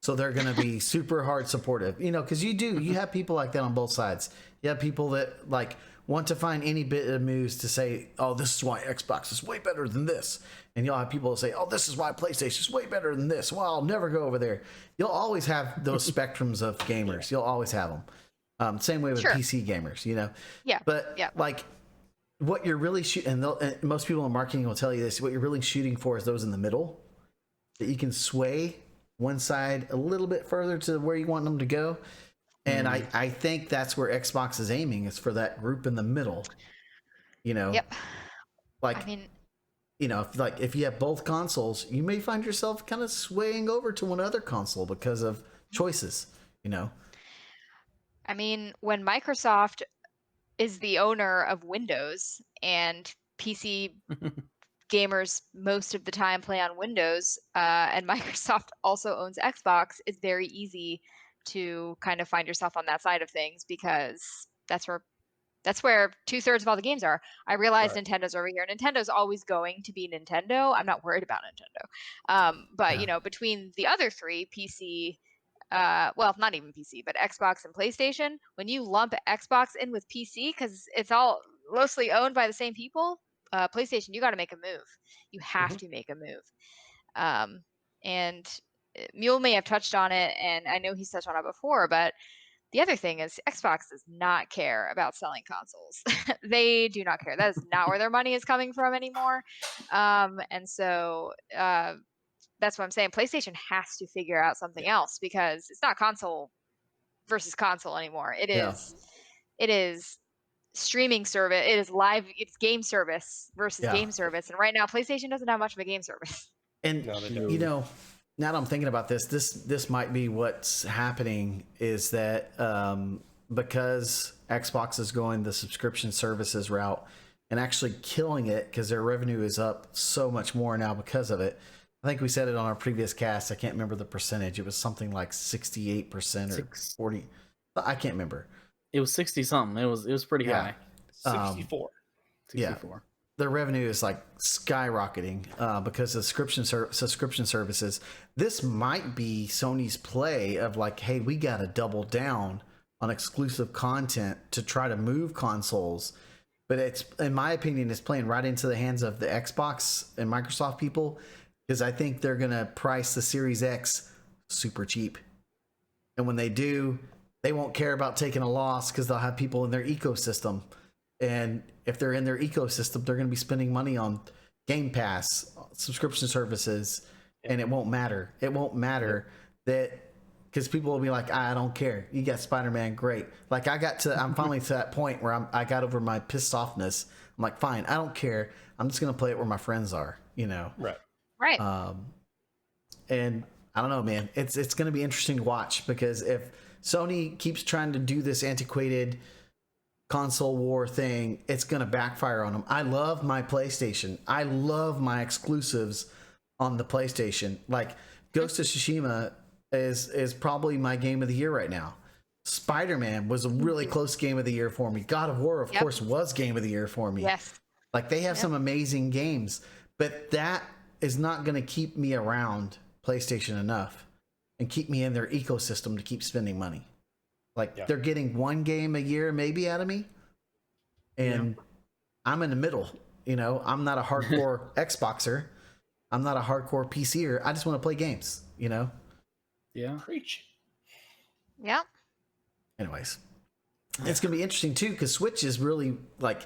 [SPEAKER 1] So they're going to be super hard supportive, because you have people like that on both sides. You have people that want to find any bit of news to say, oh, this is why Xbox is way better than this. And you'll have people say, oh, this is why PlayStation is way better than this. Well, I'll never go over there. You'll always have those spectrums of gamers. You'll always have them. Same way with
[SPEAKER 4] Sure.
[SPEAKER 1] PC gamers,
[SPEAKER 4] Yeah.
[SPEAKER 1] But
[SPEAKER 4] Yeah.
[SPEAKER 1] what you're really shooting, and most people in marketing will tell you this, what you're really shooting for is those in the middle that you can sway one side a little bit further to where you want them to go. And I think that's where Xbox is aiming, is for that group in the middle.
[SPEAKER 4] Yep.
[SPEAKER 1] I mean, if you have both consoles, you may find yourself kind of swaying over to one other console because of choices,
[SPEAKER 4] I mean, when Microsoft is the owner of Windows and PC gamers most of the time play on Windows, and Microsoft also owns Xbox, it's very easy to kind of find yourself on that side of things because that's where 2/3 of all the games are. I realize
[SPEAKER 5] Right.
[SPEAKER 4] Nintendo's over here. Nintendo's always going to be Nintendo. I'm not worried about Nintendo. But
[SPEAKER 1] Yeah.
[SPEAKER 4] between the other 3, PC, well, not even PC, but Xbox and PlayStation, when you lump Xbox in with PC because it's all mostly owned by the same people, PlayStation, you got to make a move. You have to make a move. And Mule may have touched on it, and I know he's touched on it before, but the other thing is Xbox does not care about selling consoles. They do not care. That is not where their money is coming from anymore. And so that's what I'm saying. PlayStation has to figure out something else because it's not console versus console anymore. It is streaming service. It is live. It's game service versus game service. And right now, PlayStation doesn't have much of a game service.
[SPEAKER 1] And you know, now that I'm thinking about this might be what's happening is that because Xbox is going the subscription services route and actually killing it because their revenue is up so much more now because of it. I think we said it on our previous cast. I can't remember the percentage. It was something like 68% or 40. I can't remember.
[SPEAKER 3] It was 60 something. It was pretty high.
[SPEAKER 5] 64.
[SPEAKER 3] 64.
[SPEAKER 1] Yeah. Their revenue is like skyrocketing because of subscription services. This might be Sony's play of like, hey, we got to double down on exclusive content to try to move consoles. But it's, in my opinion, it's playing right into the hands of the Xbox and Microsoft people because I think they're going to price the Series X super cheap. And when they do, they won't care about taking a loss because they'll have people in their ecosystem. And if they're in their ecosystem, they're going to be spending money on Game Pass, subscription services, and it won't matter. It won't matter that because people will be like, I don't care. You got Spider-Man, great. Like I'm finally to that point where I got over my pissed offness. I'm like, fine, I don't care. I'm just going to play it where my friends are, you know?
[SPEAKER 5] Right.
[SPEAKER 1] And I don't know, man. It's going to be interesting to watch because if Sony keeps trying to do this antiquated console war thing, it's going to backfire on them. I love my PlayStation. I love my exclusives on the PlayStation. Like Ghost of Tsushima is probably my game of the year right now. Spider-Man was a really close game of the year for me. God of War, of course, was game of the year for me.
[SPEAKER 4] Yes.
[SPEAKER 1] Like they have some amazing games, but that is not going to keep me around PlayStation enough and keep me in their ecosystem to keep spending money. Like they're getting one game a year maybe out of me. And I'm in the middle, you know, I'm not a hardcore Xboxer. I'm not a hardcore PCer. I just want to play games, you know?
[SPEAKER 3] Yeah.
[SPEAKER 5] Preach.
[SPEAKER 4] Yeah.
[SPEAKER 1] Anyways, it's going to be interesting too, because Switch is really like,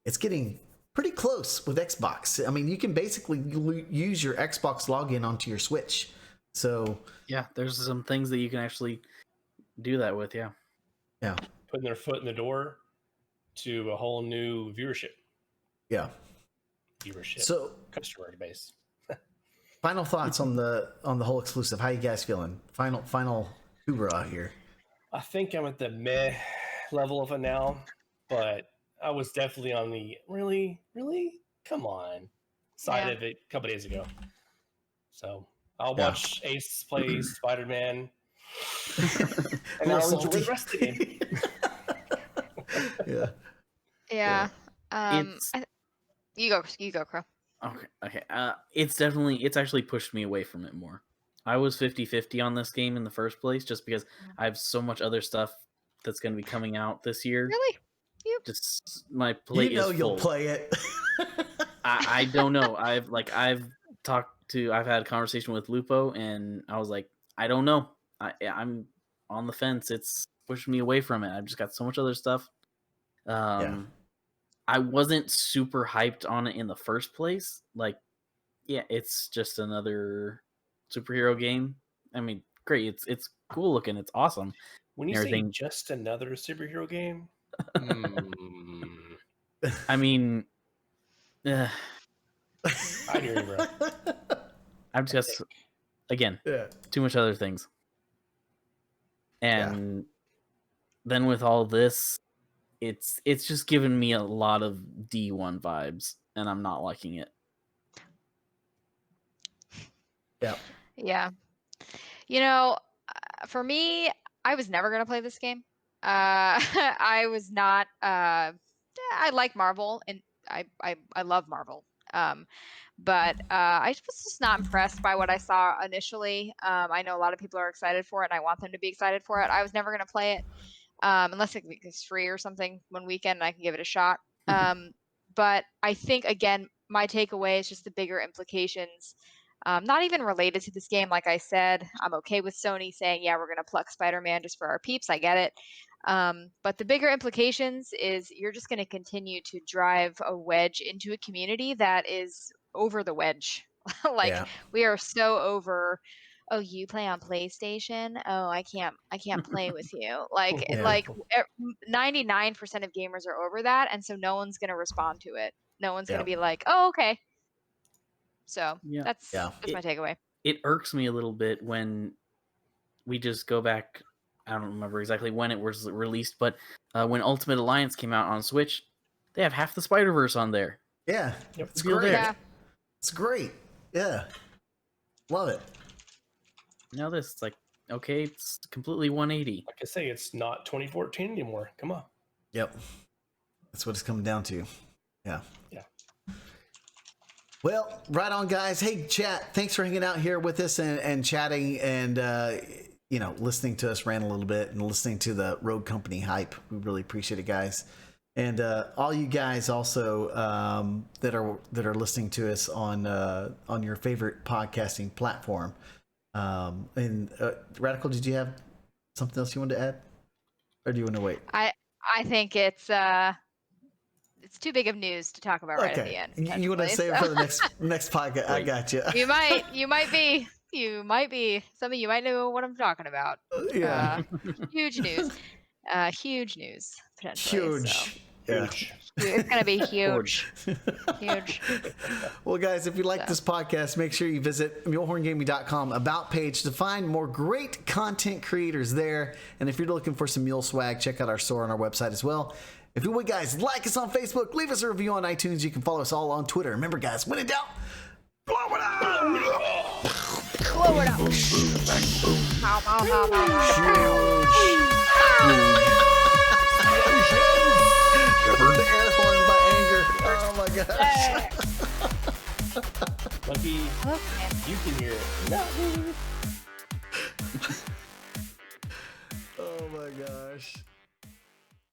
[SPEAKER 1] it's getting pretty close with Xbox. I mean, you can basically use your Xbox login onto your Switch. So
[SPEAKER 3] yeah, there's some things that you can actually do that with. Yeah.
[SPEAKER 5] Putting their foot in the door to a whole new viewership. So customer base.
[SPEAKER 1] Final thoughts on the whole exclusive. How you guys feeling? Final hoorah here.
[SPEAKER 5] I think I'm at the meh level of it now, but I was definitely on the really come on side of it a couple days ago. So I'll watch Ace play Spider-Man, and I'll enjoy the rest of the game.
[SPEAKER 4] Yeah. You go, Crow.
[SPEAKER 3] Okay. It's actually pushed me away from it more. I was 50-50 on this game in the first place, just because I have so much other stuff that's going to be coming out this year.
[SPEAKER 4] Really?
[SPEAKER 3] Just my plate is full.
[SPEAKER 1] You'll play it.
[SPEAKER 3] I don't know. I've had a conversation with Lupo, and I was like, I don't know. I'm on the fence. It's pushed me away from it. I've just got so much other stuff. I wasn't super hyped on it in the first place. Like, it's just another superhero game. I mean, great. It's cool looking. It's awesome.
[SPEAKER 5] When you say just another superhero game,
[SPEAKER 3] I mean,
[SPEAKER 5] I hear you, bro.
[SPEAKER 3] I'm just again too much other things, and then with all this, it's just given me a lot of D1 vibes, and I'm not liking it.
[SPEAKER 4] Yeah. You know, for me, I was never gonna play this game. I was not. I like Marvel, and I love Marvel. But I was just not impressed by what I saw initially. I know a lot of people are excited for it, and I want them to be excited for it. I was never going to play it unless it's free or something one weekend, and I can give it a shot. But I think, again, my takeaway is just the bigger implications. Not even related to this game. Like I said, I'm okay with Sony saying, yeah, we're going to pluck Spider-Man just for our peeps. I get it. But the bigger implications is you're just going to continue to drive a wedge into a community that is over the wedge. Like
[SPEAKER 1] Yeah.
[SPEAKER 4] we are so over, oh, you play on PlayStation? Oh, I can't play with you. Like
[SPEAKER 1] Yeah.
[SPEAKER 4] like 99% of gamers are over that, and so no one's going to respond to it. No one's going to be like, "Oh, okay." So,
[SPEAKER 3] Yeah.
[SPEAKER 4] that's my takeaway.
[SPEAKER 3] It irks me a little bit when we just go back. I don't remember exactly when it was released, but when Ultimate Alliance came out on Switch, they have half the Spider-Verse on there.
[SPEAKER 1] Yeah.
[SPEAKER 5] Yep.
[SPEAKER 1] It's
[SPEAKER 3] Deal
[SPEAKER 1] great.
[SPEAKER 3] there.
[SPEAKER 4] Yeah.
[SPEAKER 1] It's great. Yeah. Love it.
[SPEAKER 3] Now this, it's like, okay, it's completely 180.
[SPEAKER 5] Like I say, it's not 2014 anymore. Come on.
[SPEAKER 1] Yep. That's what it's coming down to. Yeah.
[SPEAKER 5] Yeah.
[SPEAKER 1] Well, right on, guys. Hey, chat. Thanks for hanging out here with us and chatting and, listening to us rant a little bit and listening to the Rogue Company hype. We really appreciate it, guys. And all you guys also that are listening to us on your favorite podcasting platform. And Radical, did you have something else you wanted to add, or do you want to wait?
[SPEAKER 4] I think it's too big of news to talk about right at the end.
[SPEAKER 1] You want to save it for the next podcast? I got you.
[SPEAKER 4] You might be. Some of you might know what I'm talking about.
[SPEAKER 1] Yeah.
[SPEAKER 4] Huge news. Huge news potentially.
[SPEAKER 1] Huge.
[SPEAKER 4] So.
[SPEAKER 1] Yeah.
[SPEAKER 5] Huge.
[SPEAKER 4] It's gonna be huge. Huge.
[SPEAKER 1] Well, guys, if you like this podcast, make sure you visit mulehorngaming.com about page to find more great content creators there. And if you're looking for some mule swag, check out our store on our website as well. If you would, guys, like us on Facebook, leave us a review on iTunes. You can follow us all on Twitter. Remember, guys, when in doubt, blow it out!
[SPEAKER 4] Blow it out. How, how, how,
[SPEAKER 1] The air horn by anger. Oh my gosh.
[SPEAKER 5] Lucky
[SPEAKER 4] Okay.
[SPEAKER 5] you can hear it. Not me.
[SPEAKER 1] Oh my gosh.